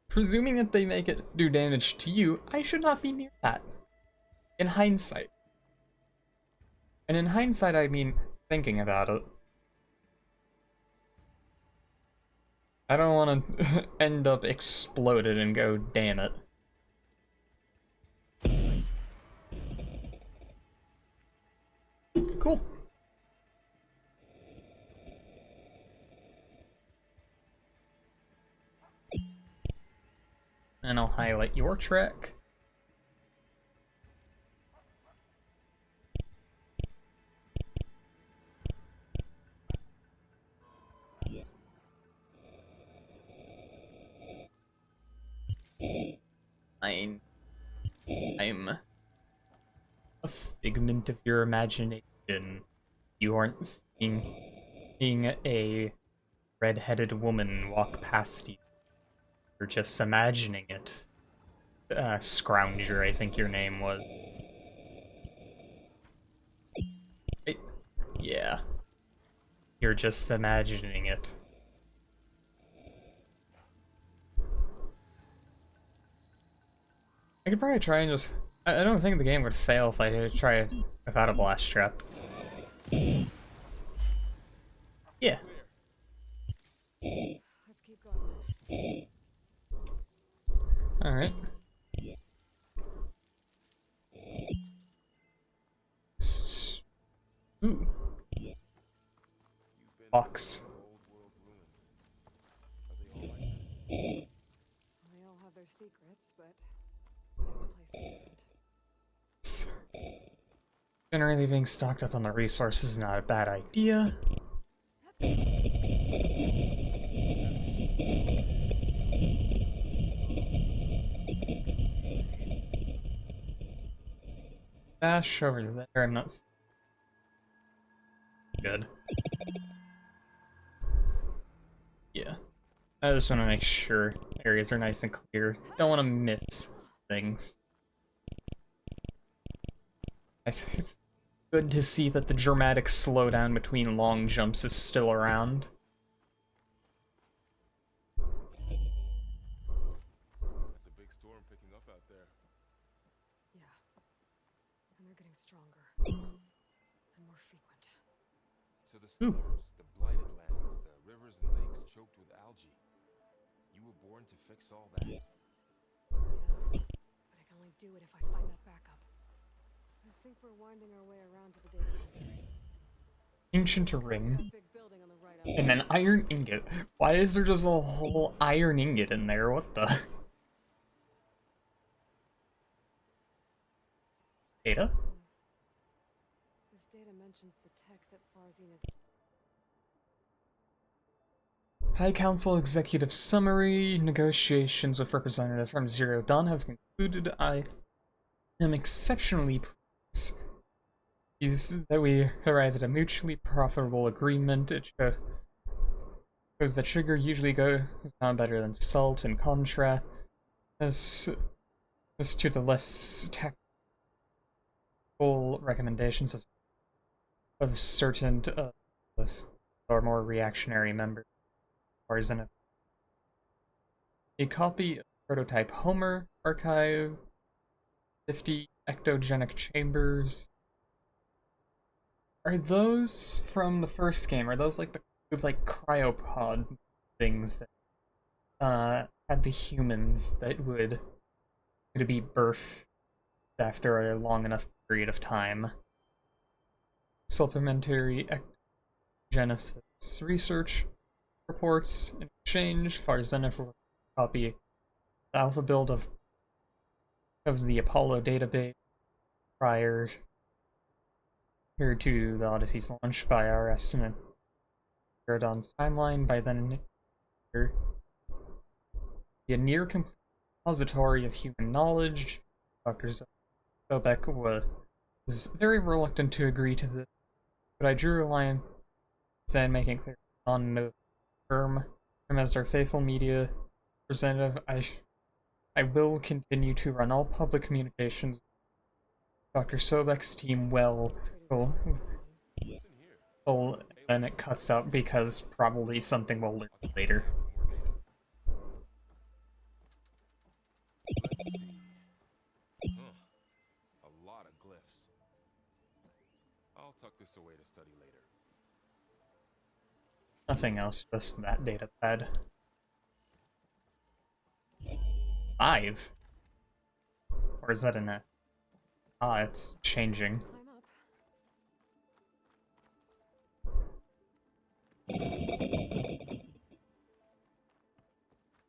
Presuming that they make it do damage to you, I should not be near that. In hindsight. And in hindsight, I mean thinking about it. I don't want to end up exploded and go, damn it. Cool. And I'll highlight your track. I'm a figment of your imagination. You aren't seeing a red-headed woman walk past you. You're just imagining it. Scrounger, I think your name was. Yeah. You're just imagining it. I could probably try and just... I don't think the game would fail if I did try it without a blast trap. Yeah. Let's keep going. Alright. Ooh. Box. Old world ruins. Are they all like this? They all have their secrets, but every place is different. Generally being stocked up on the resources is not a bad idea. Dash over there, I'm not... Good. Yeah. I just want to make sure areas are nice and clear. Don't want to miss things. It's good to see that the dramatic slowdown between long jumps is still around. That's a big storm picking up out there. Yeah. And they're getting stronger. And more frequent. So the Ooh. storms, the blighted lands, the rivers and lakes choked with algae. You were born to fix all that. Yeah. But I can only do it if I find that backup. I think we're winding our way around to the data center. Ancient ring. That big building on the right up. And an iron ingot. Why is there just a whole iron ingot in there? What the? Data? This data mentions the tech that Zenith. High Council Executive Summary. Negotiations with representatives from Zero Dawn have concluded. I am exceptionally pleased that we arrived at a mutually profitable agreement. It shows that sugar usually goes down better than salt, in contrast as to the less tactful recommendations of certain of our more reactionary members. Or Zenith. A copy of prototype Homer archive, 50 ectogenic chambers. Are those from the first game? Are those like the cryopod things that had the humans that would be birthed after a long enough period of time? Supplementary ectogenesis research reports. In exchange, Zenith will copy the alpha build of the Apollo database prior to the Odyssey's launch. By our estimate, Dawn's timeline by then be a near complete repository of human knowledge. Dr. Sobek was very reluctant to agree to this, but I drew a line and making clear on no firm as our faithful media representative. I will continue to run all public communications. Dr. Sobek's team then it cuts out because probably something will learn later. A lot of glyphs. I'll tuck this away to study later. Nothing else, just that data pad. 5? Or is that in a... Ah, it's changing. Climb up.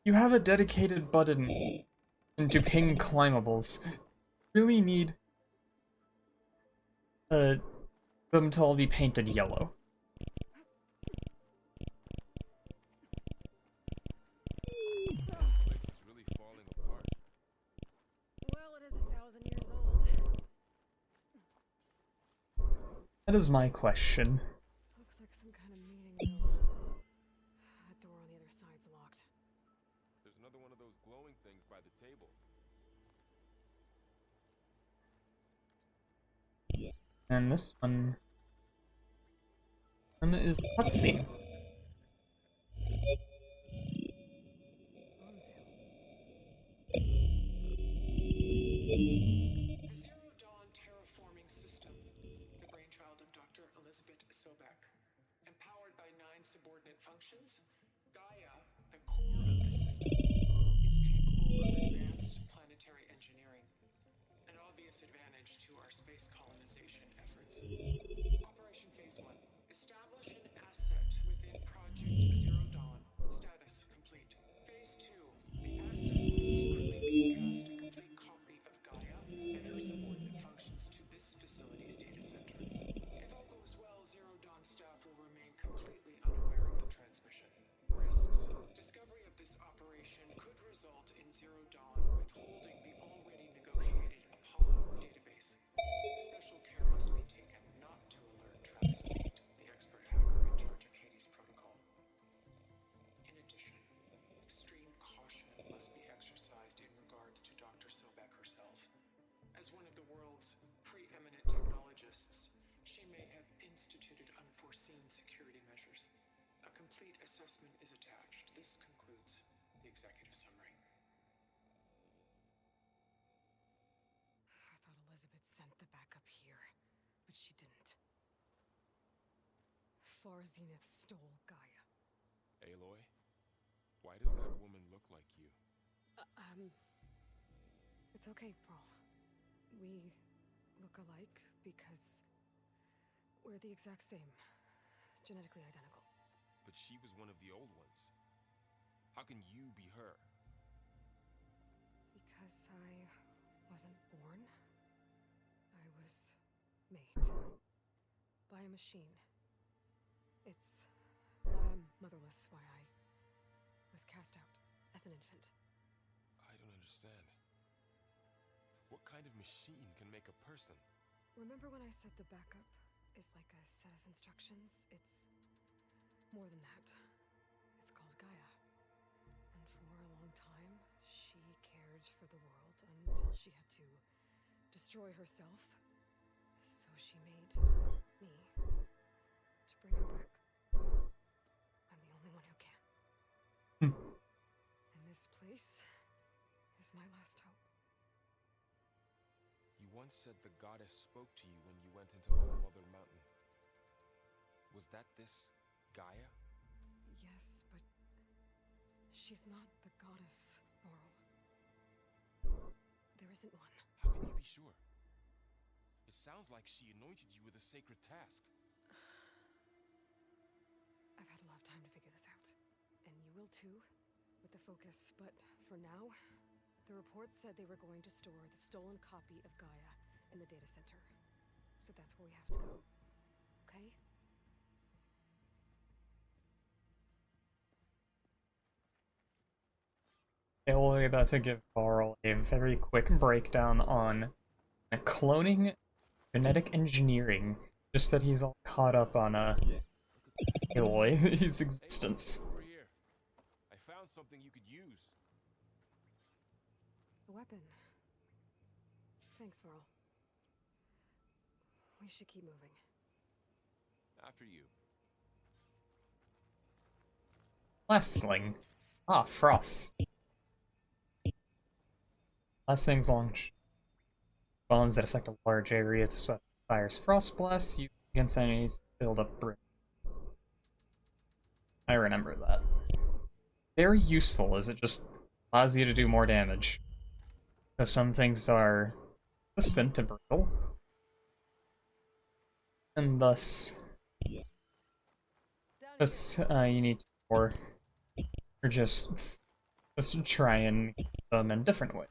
You have a dedicated button into ping climables. Really need them to all be painted yellow. Well, it is 1,000 years old. That is my question. Looks like some kind of meeting room. That door on the other side's locked. There's another one of those glowing things by the table. And this one is cutscene. The Zero Dawn terraforming system, the brainchild of Dr. Elizabeth Sobek. Empowered by 9 subordinate functions, Gaia, the core of the system, is capable of advanced planetary engineering, an obvious advantage to our space colonization efforts. Operation Phase 1. Establish an asset within Project Zero Dawn. Status complete. Phase 2. The asset will secretly broadcast a complete copy of Gaia and her subordinate functions to this facility's data center. If all goes well, Zero Dawn staff will remain completely unaware of the transmission. Risks. Discovery of this operation could result in Zero Dawn withholding the already negotiated Apollo database. Special care must be taken not assessment is attached. This concludes the executive summary. I thought Elizabeth sent the backup here, but she didn't. Far Zenith stole Gaia. Aloy, why does that woman look like you? It's okay, Paul. We look alike because we're the exact same. Genetically identical. But she was one of the old ones. How can you be her? Because I wasn't born. I was made. By a machine. It's why I'm motherless, why I was cast out as an infant. I don't understand. What kind of machine can make a person? Remember when I said the backup is like a set of instructions? It's more than that. It's called Gaia. And for a long time, she cared for the world until she had to destroy herself. So she made me to bring her back. I'm the only one who can. And this place is my last hope. You once said the goddess spoke to you when you went into All Mother Mountain. Was that this Gaia? Yes, but she's not the goddess, Laurel. There isn't one. How can you be sure? It sounds like she anointed you with a sacred task. I've had a lot of time to figure this out. And you will too, with the focus. But for now, the report said they were going to store the stolen copy of Gaia in the data center. So that's where we have to go. Okay? We're about to give Carl a very quick breakdown on cloning, genetic engineering, just that he's all caught up on his existence. Over here. I found something you could use. A weapon. Thanks, Varl. We should keep moving. After you. Last sling. Ah, frost. Last thing's launch. Bombs that affect a large area of the fire's frost blast used against enemies to build up brick. I remember that. Very useful, as it just allows you to do more damage. So some things are resistant to brittle, and thus, you need more, or just try and keep them in different ways.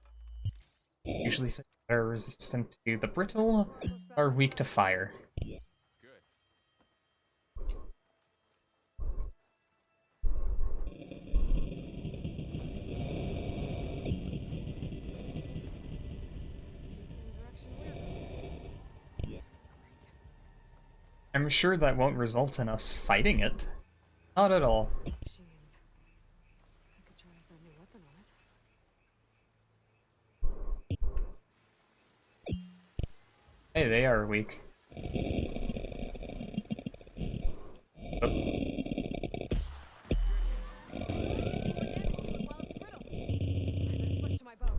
Usually things that are resistant to the brittle are weak to fire. Good. I'm sure that won't result in us fighting it. Not at all. Machines. I could try a new weapon on it. Hey, they are weak. Switch to my bow.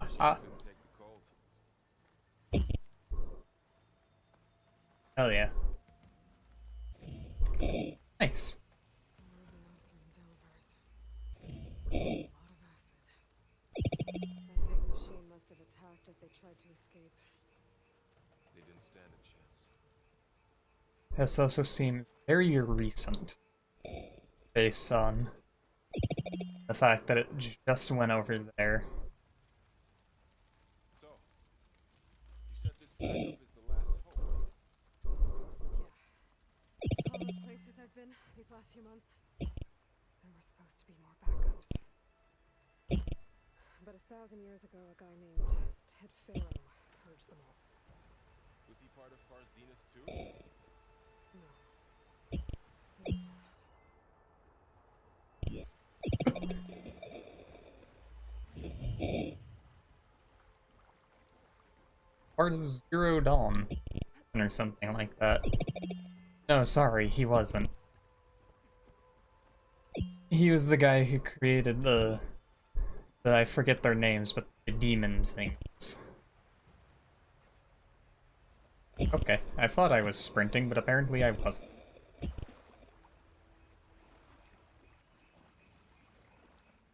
Couldn't take the cold. Hell yeah. Nice. A lot of acid. That big machine must have attacked as they tried to escape. They didn't stand a chance. This also seems very recent, based on the fact that it just went over there. So, you said this backup is the last hope. Yeah. All those places I've been these last few months, there were supposed to be more backups. But 1,000 years ago, a guy named Ted Pharaoh purged them all. Was he part of Far Zenith too? No. It was worse. part of Zero Dawn or something like that. No, sorry, he wasn't. He was the guy who created the I forget their names, but the demon things. Okay, I thought I was sprinting, but apparently I wasn't.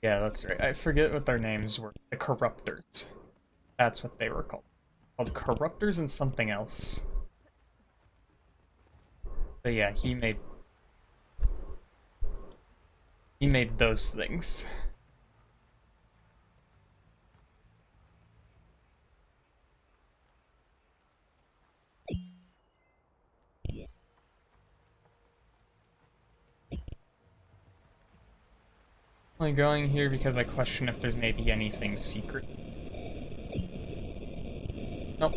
Yeah, that's right. I forget what their names were. The Corruptors. That's what they were called. Called Corruptors and something else. But yeah, he made those things. Only going here because I question if there's maybe anything secret. Nope.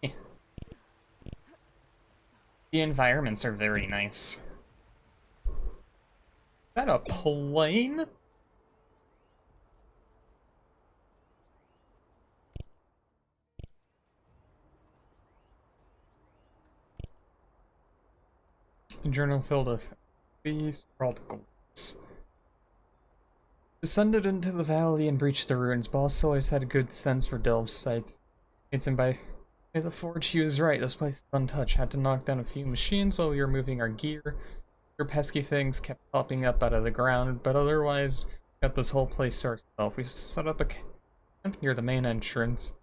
Eh. The environments are very nice. Is that a plane? A journal filled with these articles. Descended into the valley and breached the ruins. Boss always had a good sense for delve sites. It's by the forge, he was right. This place is untouched. Had to knock down a few machines while we were moving our gear. Your pesky things kept popping up out of the ground, but otherwise, got this whole place to ourselves. We set up a camp near the main entrance,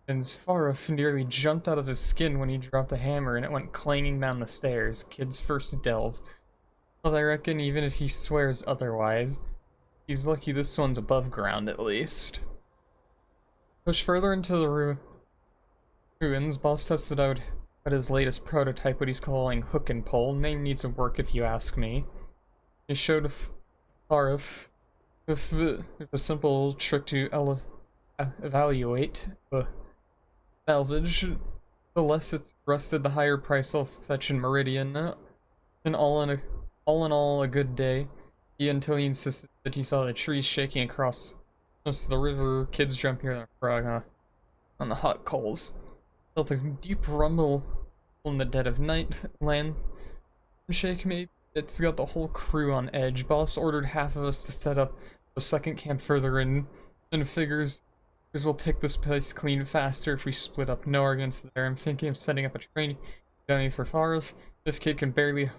and Svarov nearly jumped out of his skin when he dropped a hammer and it went clanging down the stairs. Kid's first delve. Well, I reckon even if he swears otherwise, he's lucky this one's above ground at least. Push further into the ruins, Boss tested out his latest prototype, what he's calling Hook and Pull. Name needs some work if you ask me. He showed Farif with a simple trick to evaluate the salvage. The less it's rusted, the higher price I'll fetch in Meridian. And all in all, a good day. Until he insisted that he saw the trees shaking across most of the river, kids jumping on the frog on the hot coals. Felt a deep rumble in the dead of night. Land shake maybe. It's got the whole crew on edge. Boss ordered half of us to set up a second camp further in, and figures we'll pick this place clean faster if we split up. No arguments there. I'm thinking of setting up a training dummy for Farif. This kid can barely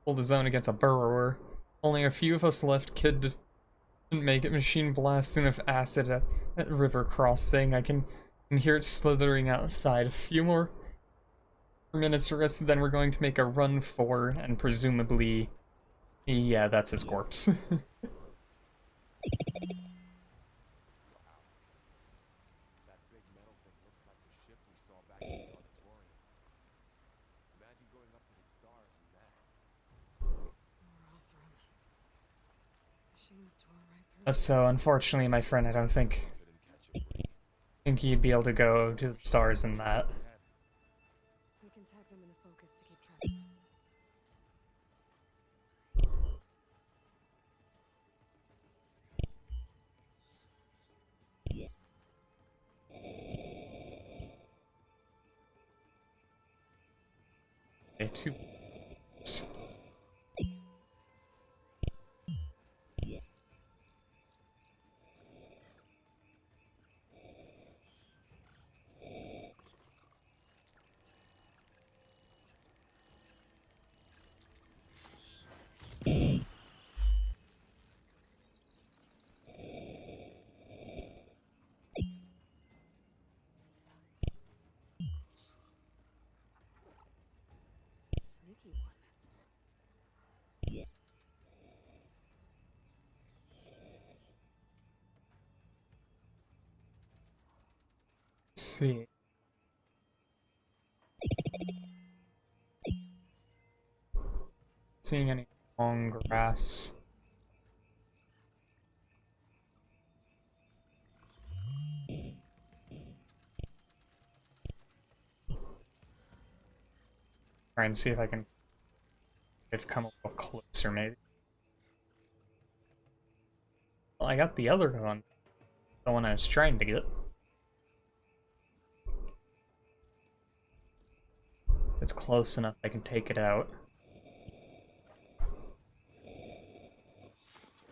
hold his own against a burrower. Only a few of us left. Kid didn't make it. Machine blasting with acid at river crossing. I can hear it slithering outside. A few more minutes rest, then we're going to make a run for, and presumably, yeah, that's his corpse. That big metal thing looks like the ship we saw back in the auditorium. Imagine going up to the stars in that. Machines tore right through. So, unfortunately, my friend, I don't think he'd be able to go to the stars in that. We can tag them in the focus to keep track. Okay, two. Sneaky one. Let's see. Seeing any long grass. Try and see if I can get come a little closer, maybe. Well, I got the other one. The one I was trying to get. It's close enough I can take it out.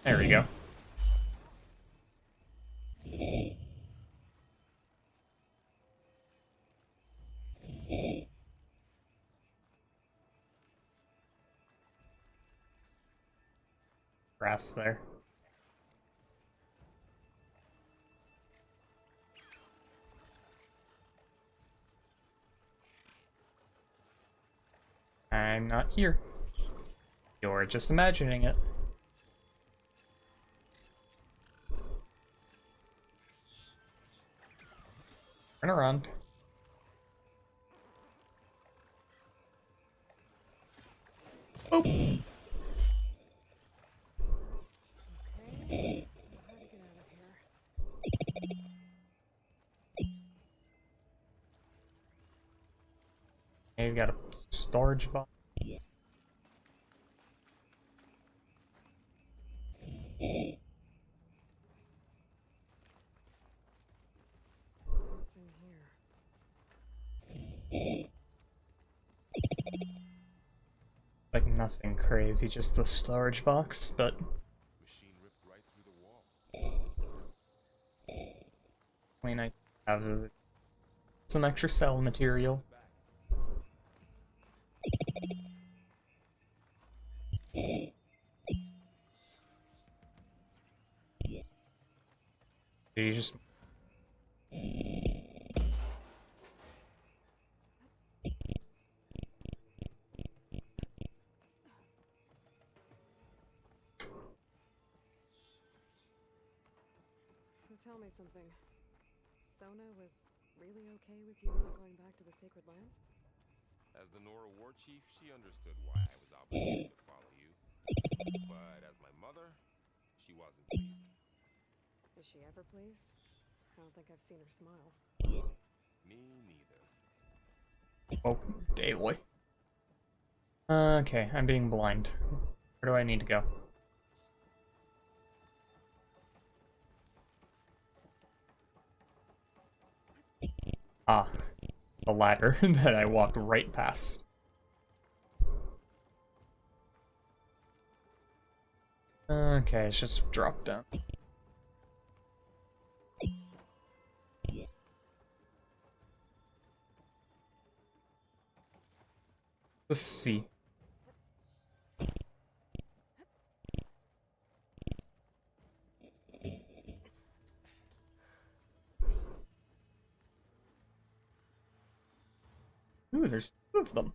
There we go. Grass there. I'm not here. You're just imagining it. Turn around. Oh! Okay. How to get out of here? You've got a storage box. What's in here? Like nothing crazy, just the storage box, but Machine ripped right through the wall. I mean, I have some extra cell material. You just So tell me something. Sona was really okay with you not going back to the Sacred Lands? As the Nora war chief, she understood why I was obligated to follow you. But as my mother, she wasn't pleased. Is she ever pleased? I don't think I've seen her smile. Me neither. oh, daily. Okay, I'm being blind. Where do I need to go? Ah, the ladder that I walked right past. Okay, it's just drop down. Let's see. Ooh, there's two of them.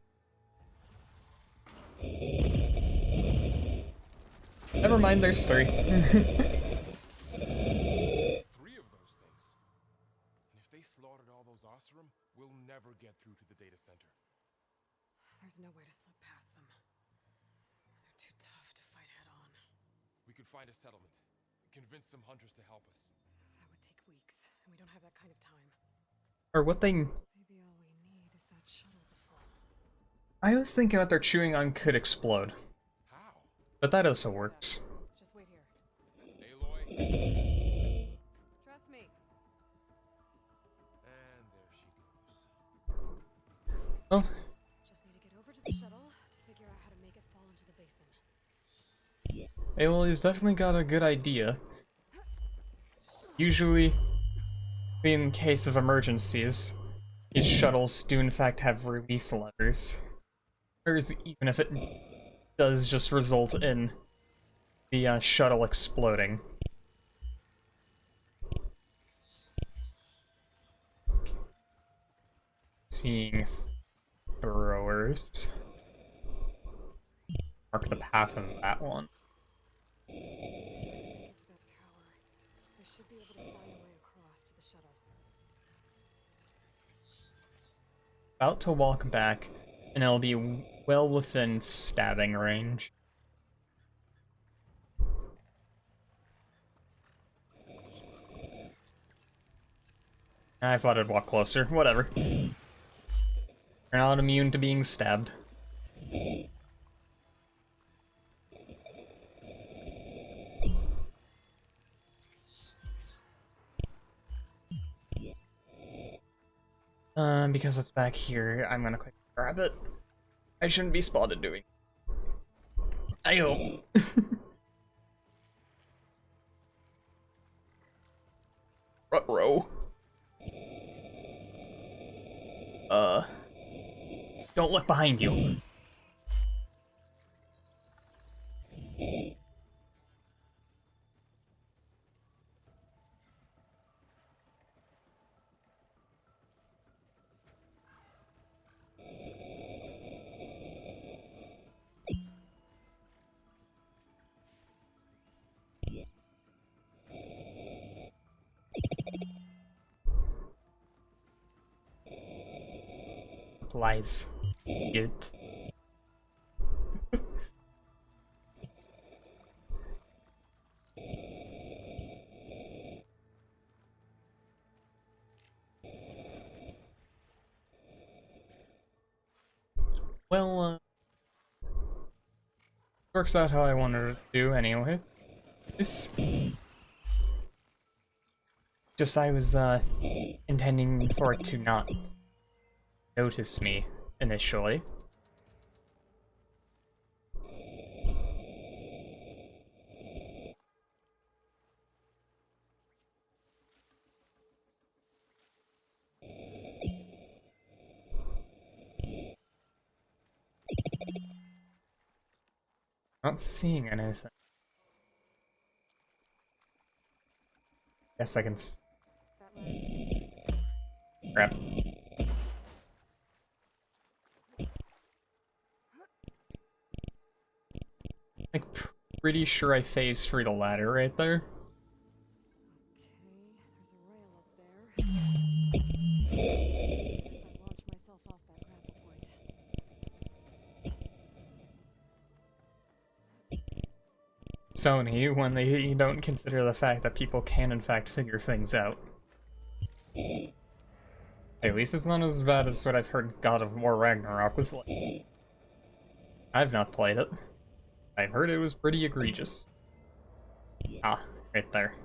Never mind, there's three. 3 of those things. And if they slaughtered all those Oseram, we'll never get through to the data center. There's no way to slip past them. They're too tough to fight head on. We could find a settlement. Convince some hunters to help us. That would take weeks, and we don't have that kind of time. Or what they... Maybe all we need is that shuttle to fall. I was thinking what they're chewing on could explode. How? But that also works. Just wait here. Aloy? Trust me. And there she goes. Well, Just need to get over to the shuttle to figure out how to make it fall into the basin. Aloy's definitely got a good idea. Usually, in case of emergencies, these shuttles do in fact have release levers. Whereas even if it does just result in the shuttle exploding. Seeing throwers. Mark the path of that one. Get to that tower. I should be able to find a way across to the shuttle. About to walk back, and it'll be well within stabbing range. I thought I'd walk closer. Whatever. You're not immune to being stabbed. Because it's back here, I'm gonna quick grab it. I shouldn't be spotted doing. Ayo. Ruh-roh. Don't look behind you. Lies. It. Well, works out how I wanted it to do anyway. Just I was, intending for it to not notice me initially. Not seeing anything. Guess I can crap. Like, pretty sure I phased through the ladder right there. Okay, there's a rail up there. If I launch myself off that grapple point. Sony, when they don't consider the fact that people can in fact figure things out. At least it's not as bad as what I've heard God of War Ragnarok was like. I've not played it. I've heard it was pretty egregious. Ah, right there.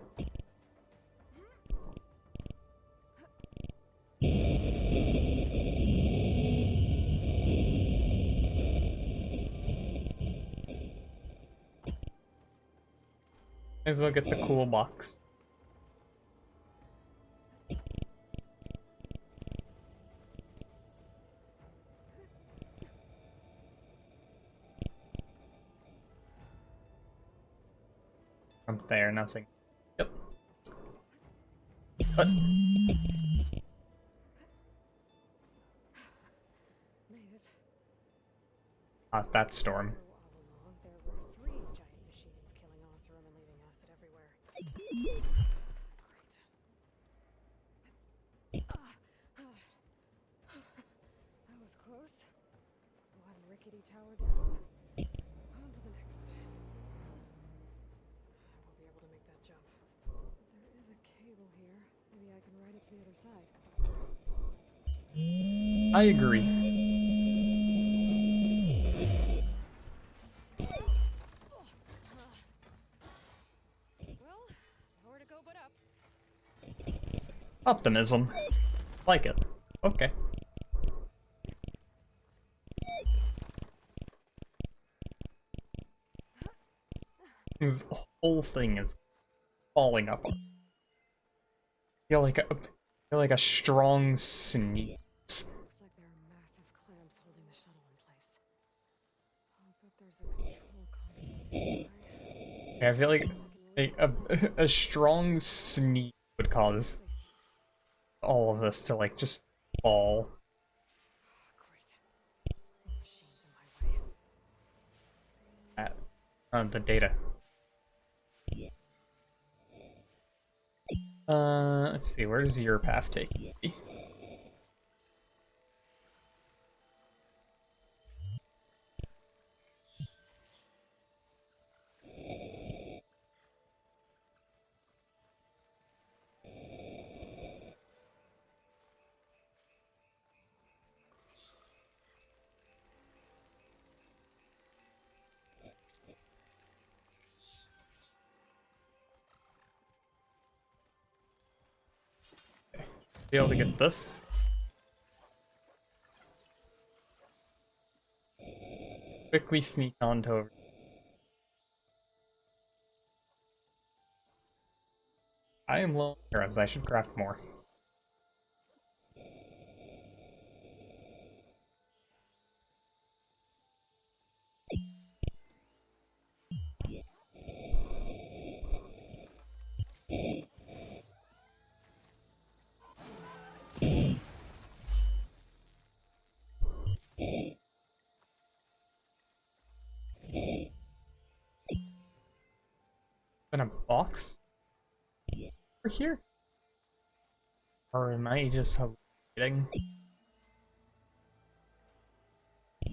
Let's look at the cool box. Up there, nothing. Yep. But Made it. that storm. So all along, there were 3 giant machines killing Oseram and leaving acid everywhere. Great. That was close. One rickety tower down. On to the next. I won't be able to make that jump. But there is a cable here. Maybe I can ride it to the other side. I agree. Well, nowhere to go but up. Optimism. Like it. Okay. This whole thing is falling apart. Feel like a strong sneeze. Looks like there are massive clamps holding the shuttle in place. I'll bet there's a control console nearby. Yeah, I feel like a strong sneeze would cause all of this to like just fall. Great. More machines in my way. At the data. Let's see, where does your path take you? Be able to get this. quickly sneak onto over. I am low on arrows. I should craft more. In a box? Over here? Or am I just hallucinating?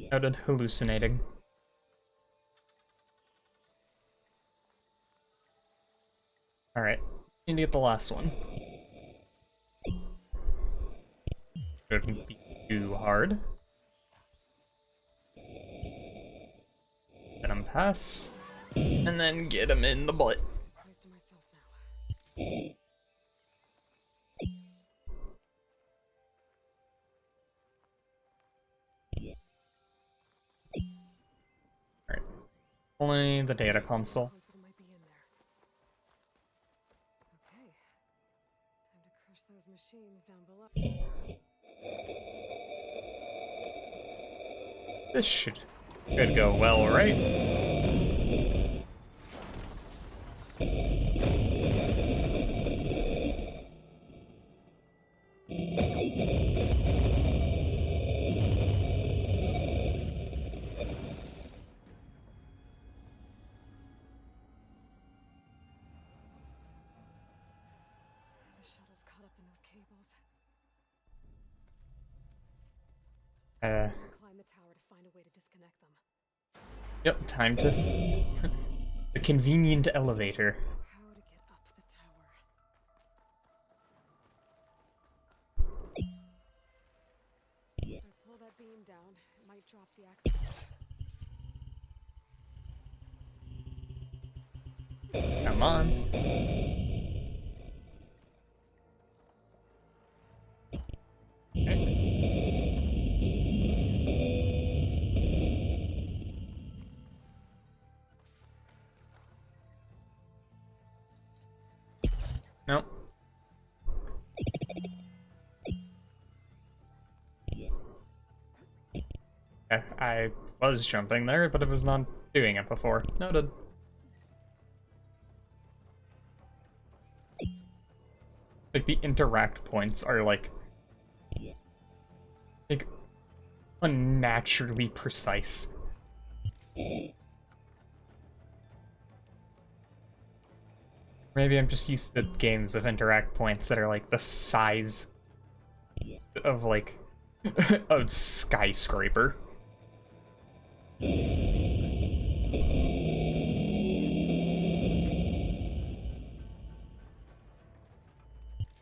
Noted hallucinating. Alright, need to get the last one. Shouldn't be too hard. Let him pass, and then get him in the butt. This place to myself now. Alright, only the data console. Console might be in there. Okay. Time to crush those machines down below. This should go well, right? The shuttle's caught up in those cables. Climb the tower to find a way to disconnect them. Yep, time to... the convenient elevator. How to get up the tower. If I pull that beam down, it might drop the access. Come on. Okay. Nope. I was jumping there, but it was not doing it before. Noted. Like, the interact points are, like unnaturally precise. Maybe I'm just used to games of interact points that are, like, the size of, like, a skyscraper.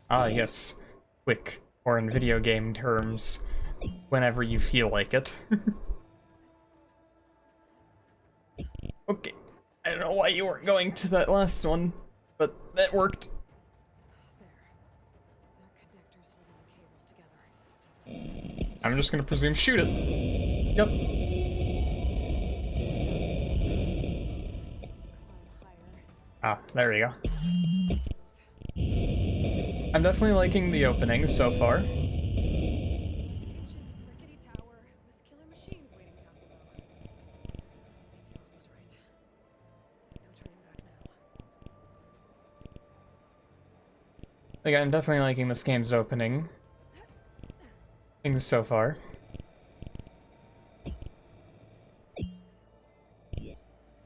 Ah, yes. Quick, or in video game terms, whenever you feel like it. Okay, I don't know why you weren't going to that last one, but that worked. There. The connectors holding the cables together. I'm just gonna presume shoot it. Yep. Climb higher. Ah, there we go. I'm definitely liking the opening so far. Ancient, rickety tower with killer machines waiting down below. Maybe all was right. No turning back now. Like, I'm definitely liking this game's opening. Things so far.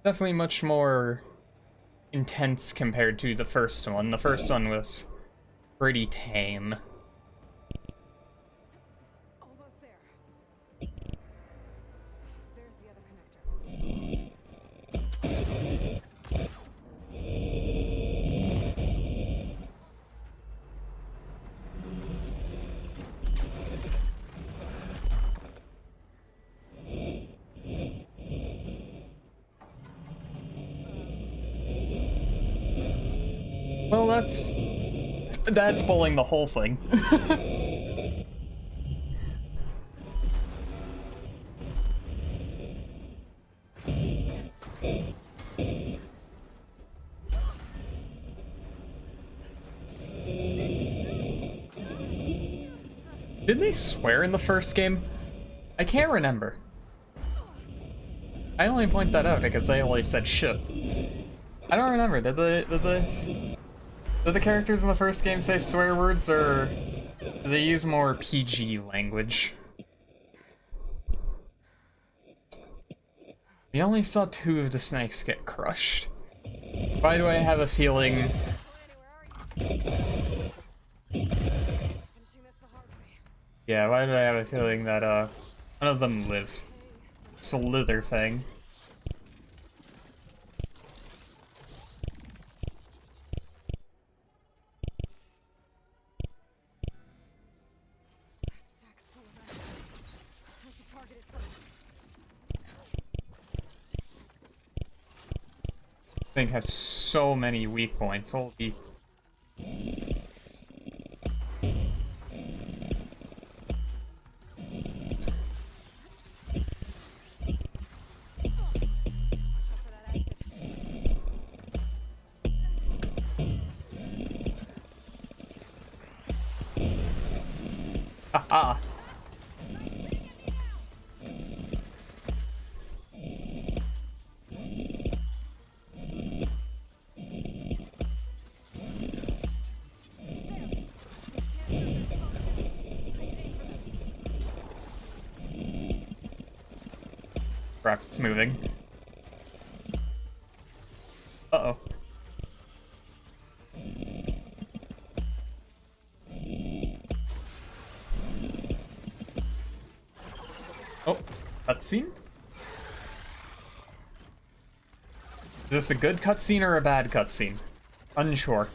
Definitely much more intense compared to the first one. The first one was pretty tame. Almost there. There's the other connector. Well, that's pulling the whole thing. Did they swear in the first game? I can't remember. I only point that out because they only said shit. I don't remember. Did the characters in the first game say swear words, or did they use more PG language? We only saw 2 of the snakes get crushed. Why do I have a feeling... Yeah, why do I have a feeling that, one of them lived? Slither thing. Thing has so many weak points. Holy. Haha. Crap, it's moving. Uh-oh. Oh, cutscene? Is this a good cutscene or a bad cutscene? Unsure.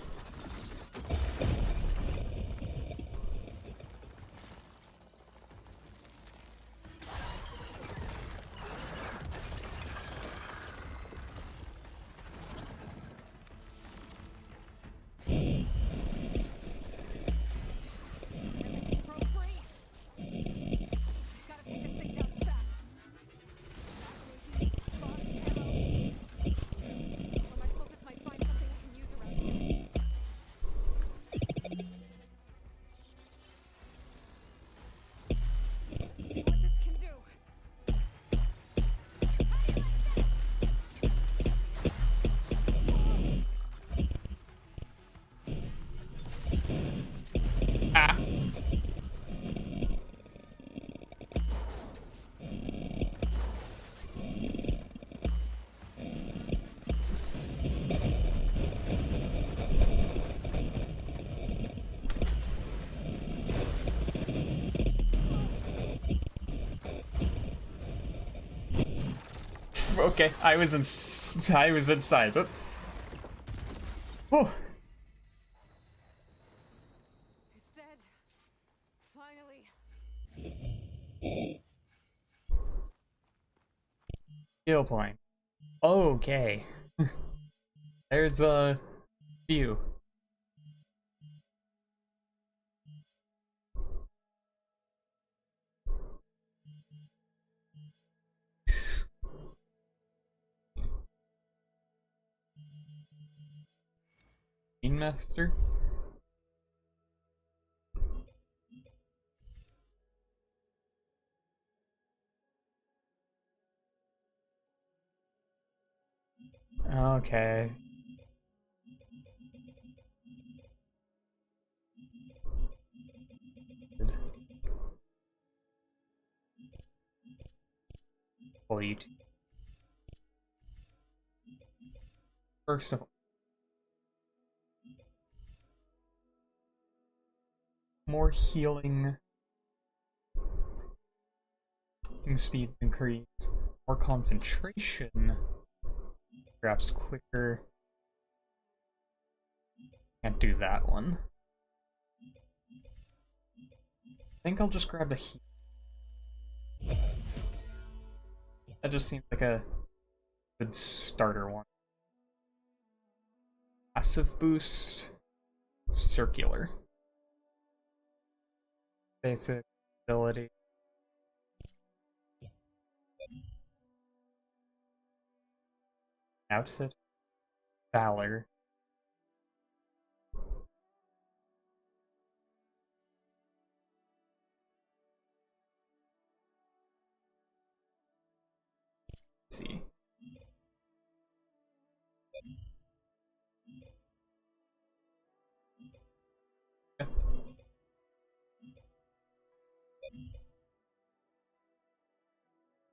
Ah. Okay, I was inside. But... Oh. It's dead. Finally. Skill point. Okay. There's the view. Master. Okay. Delete. First of all, more healing. Speeds increase. More concentration. Perhaps quicker. Can't do that one. I think I'll just grab a heal. That just seems like a good starter one. Passive boost. Circular. Basic ability. outfit. Valor. Let's see.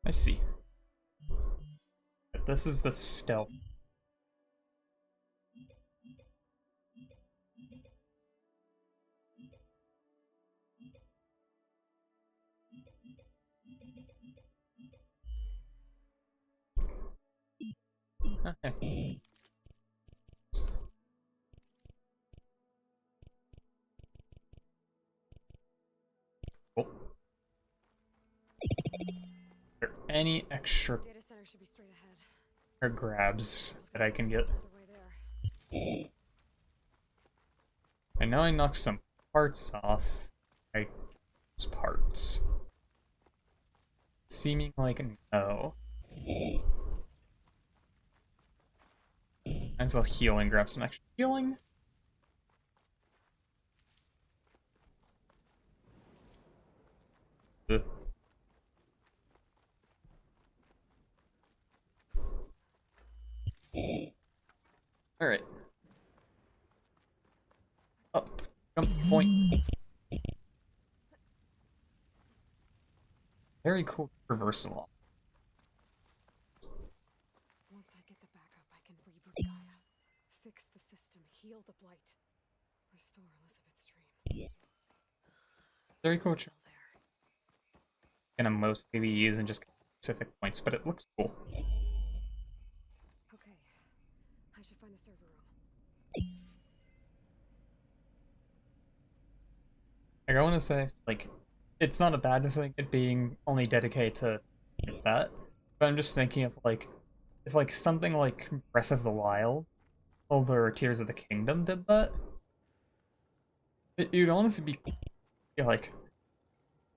I see. But this is the stealth. Okay. Cool. Are there any extra Data center should be straight ahead. grabs that I can get? All the way there. I know I knocked some parts off. Right, those parts. Seeming like no. Might as well heal and grab some extra healing. Ugh. Alright. Up. Jump point. Very cool reversal. Once I get the backup, I can reboot Gaia, fix the system, heal the blight, restore Elizabeth's dream. Very cool. Still there. Gonna mostly be using just specific points, but it looks cool. Okay, I should find the server room. Like, I want to say, like, it's not a bad thing it being only dedicated to that, but I'm just thinking of, like, if, like, something like Breath of the Wild, or Tears of the Kingdom did that, you'd honestly be, like,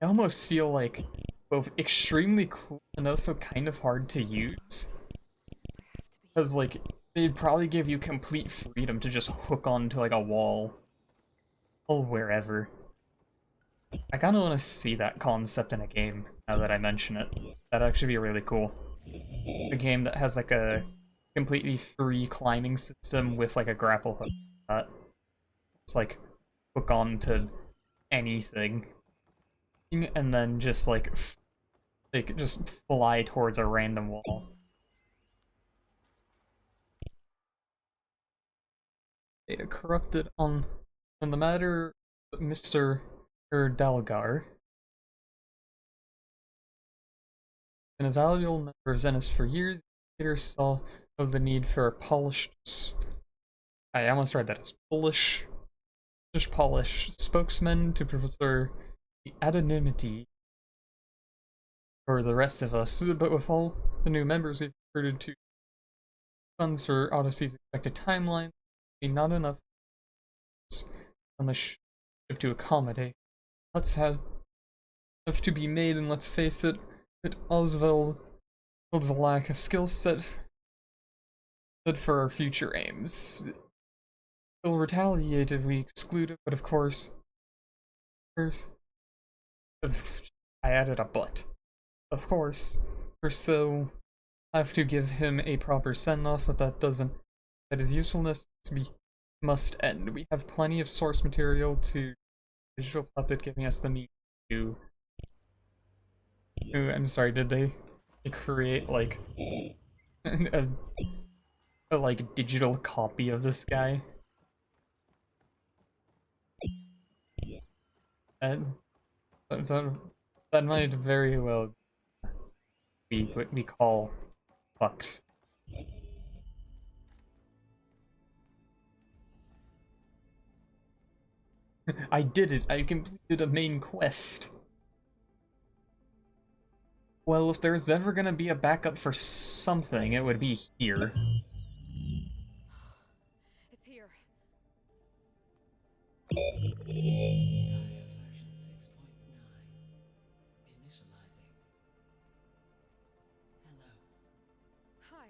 I almost feel like both extremely cool and also kind of hard to use. Because, like, they'd probably give you complete freedom to just hook onto, like, a wall. Or wherever. I kind of want to see that concept in a game, now that I mention it. That'd actually be really cool. A game that has, like, a completely free climbing system with, like, a grapple hook. It's, like, hook on to anything. And then just, like, just fly towards a random wall. Data corrupted on the matter of Mr. Dalgar. An invaluable member of Zenith for years, Peter saw of the need for a polished. I almost read that as Polish. Polished spokesman to prefer the anonymity for the rest of us, but with all the new members we've recruited to funds for Odyssey's expected timeline, not enough on the ship to accommodate. Let's have to be made, and let's face it, that Oswald's lack of skill set for our future aims. He'll retaliate if we exclude it, but of course, first, I added a but. Of course, or so have to give him a proper send-off, but that his usefulness must end. We have plenty of source material to digital puppet giving us the means to. Ooh, I'm sorry, did they create like a like digital copy of this guy? That might very well be what we call fucked. I did it! I completed a main quest! Well, if there's ever gonna be a backup for something, it would be here. It's here. Gaia version 6.9. Initializing. Hello. Hi.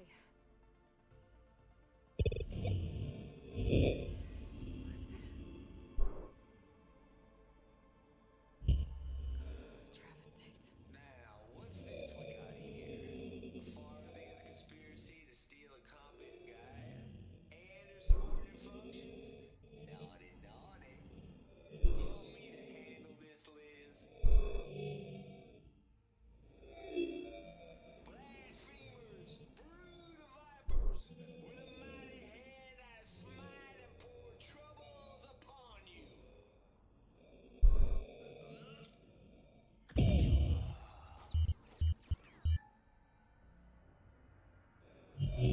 This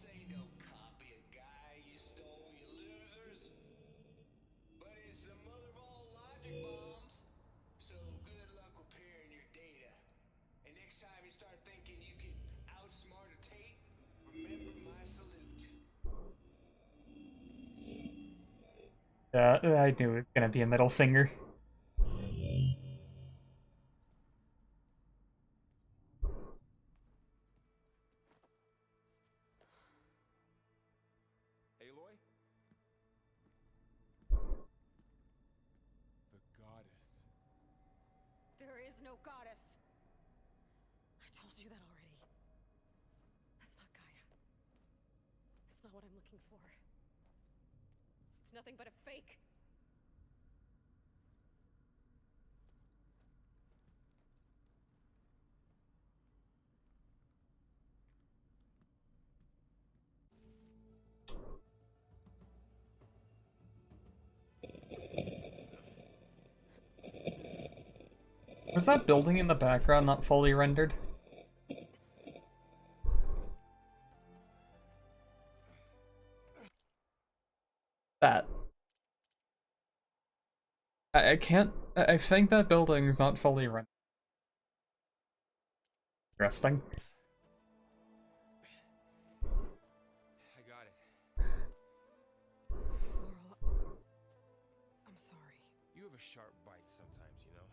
ain't no copy of Gaia you stole, you losers. But it's the mother of all logic bombs. So good luck repairing your data. And next time you start thinking you can outsmart a Tate, remember my salute. I knew it was gonna be a middle finger. Aloy? The goddess. There is no goddess. I told you that already. That's not Gaia. It's not what I'm looking for. It's nothing but a fake. Was that building in the background not fully rendered? That. I can't. I think that building's not fully rendered. Interesting. I got it. Laurel, I'm sorry. You have a sharp bite sometimes, you know?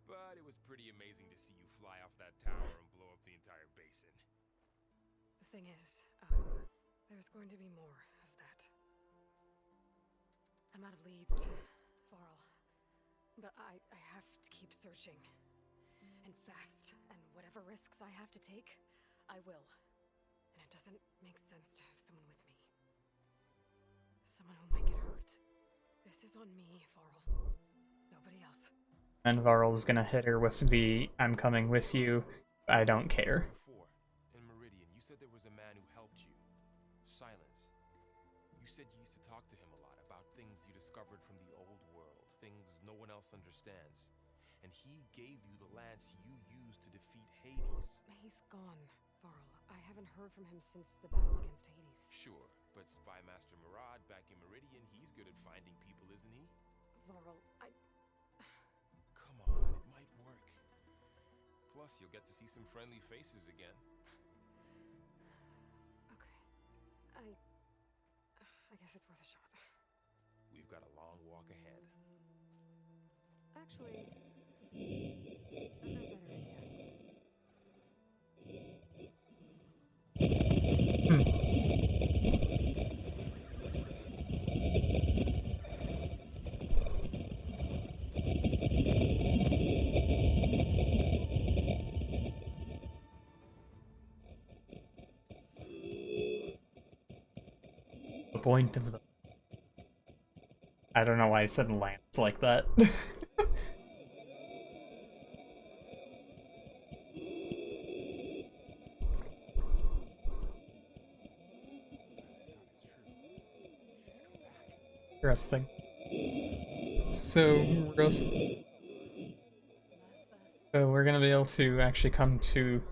But it was pretty amazing to see you fly off that tower and blow up the entire basin. The thing is, there's going to be more of that. I'm out of leads, Varl. But I have to keep searching. And fast. And whatever risks I have to take, I will. And it doesn't make sense to have someone with me. Someone who might get hurt. This is on me, Varl. Nobody else. And Varl's gonna hit her with the "I'm coming with you, I don't care." Before, in Meridian, you said there was a man who helped you. Silence. You said you used to talk to him a lot about things you discovered from the old world, things no one else understands. And he gave you the lance you used to defeat Hades. He's gone, Varl. I haven't heard from him since the battle against Hades. Sure, but Spy Master Murad back in Meridian, he's good at finding people, isn't he? Varl, Come on, it might work. Plus, you'll get to see some friendly faces again. Okay. I guess it's worth a shot. We've got a long walk ahead. Actually, I've got a better The point of the... I don't know why I said lance like that. Interesting. So we're gonna be able to actually come to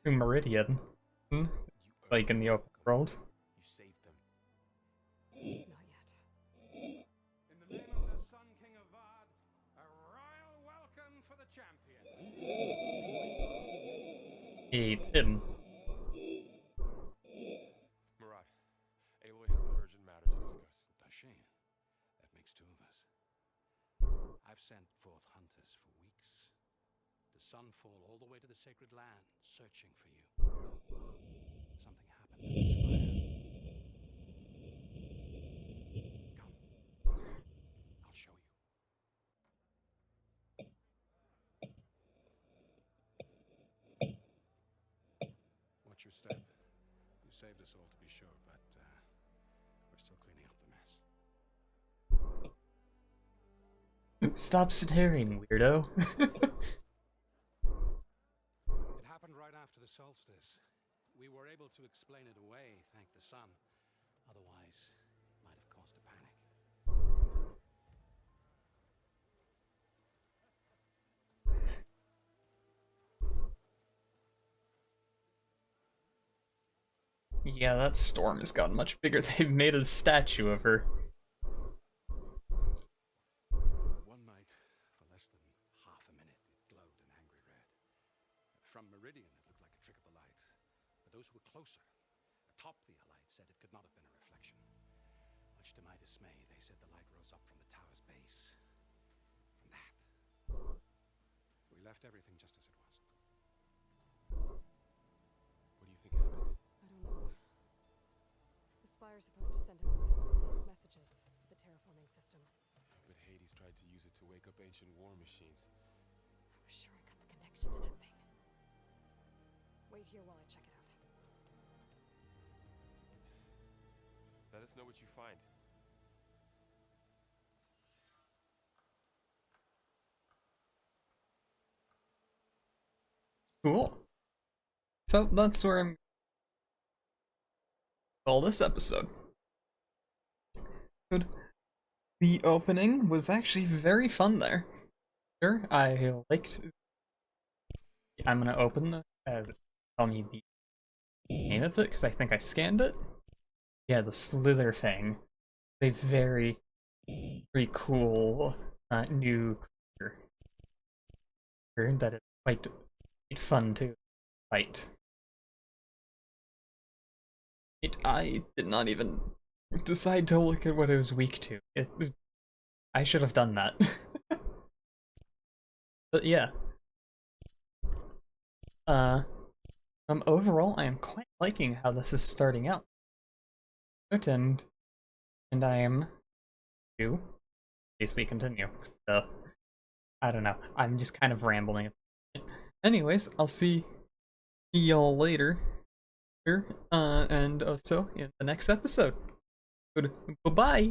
Meridian, like in the open world. You saved them. Not yet. In the name of the Sun King of Vard, a royal welcome for the champion. It's him. Murad, Aloy has an urgent matter to discuss. Does she? That makes two of us. I've sent forth hunters for weeks. The Sunfall all the way to the Sacred Land, searching for you. Something happened to the Spire. Come. I'll show you. Watch your step. You saved us all, to be sure, but we're still cleaning up the mess. Stop staring, weirdo. It happened right after the solstice. We were able to explain it away, thank the sun. Otherwise, it might have caused a panic. Yeah, that storm has gotten much bigger. They've made a statue of her. One night, for less than half a minute, it glowed an angry red. From Meridian, it looked like a trick of the light. But those who were closer, atop the light, said it could not have been a reflection. Much to my dismay, they said the light rose up from the tower's base. From that. We left everything just as it was. What do you think happened? I don't know. The Spire's supposed to send out signals, messages, the terraforming system. But Hades tried to use it to wake up ancient war machines. I was sure I got the connection to that thing. Wait here while I check it out. Let us know what you find. Cool. So that's where I'm call this episode. Good. The opening was actually very fun there. Sure, I liked. I'm gonna open this as tell me the name of it because I think I scanned it. Yeah, the Slither thing. A very cool new creature that is quite fun to fight. I did not even decide to look at what it was weak to. I should have done that. But yeah. Overall, I am quite liking how this is starting out. And I am to basically continue. So, I don't know. I'm just kind of rambling. Anyways, I'll see y'all later. And also in the next episode. Bye-bye!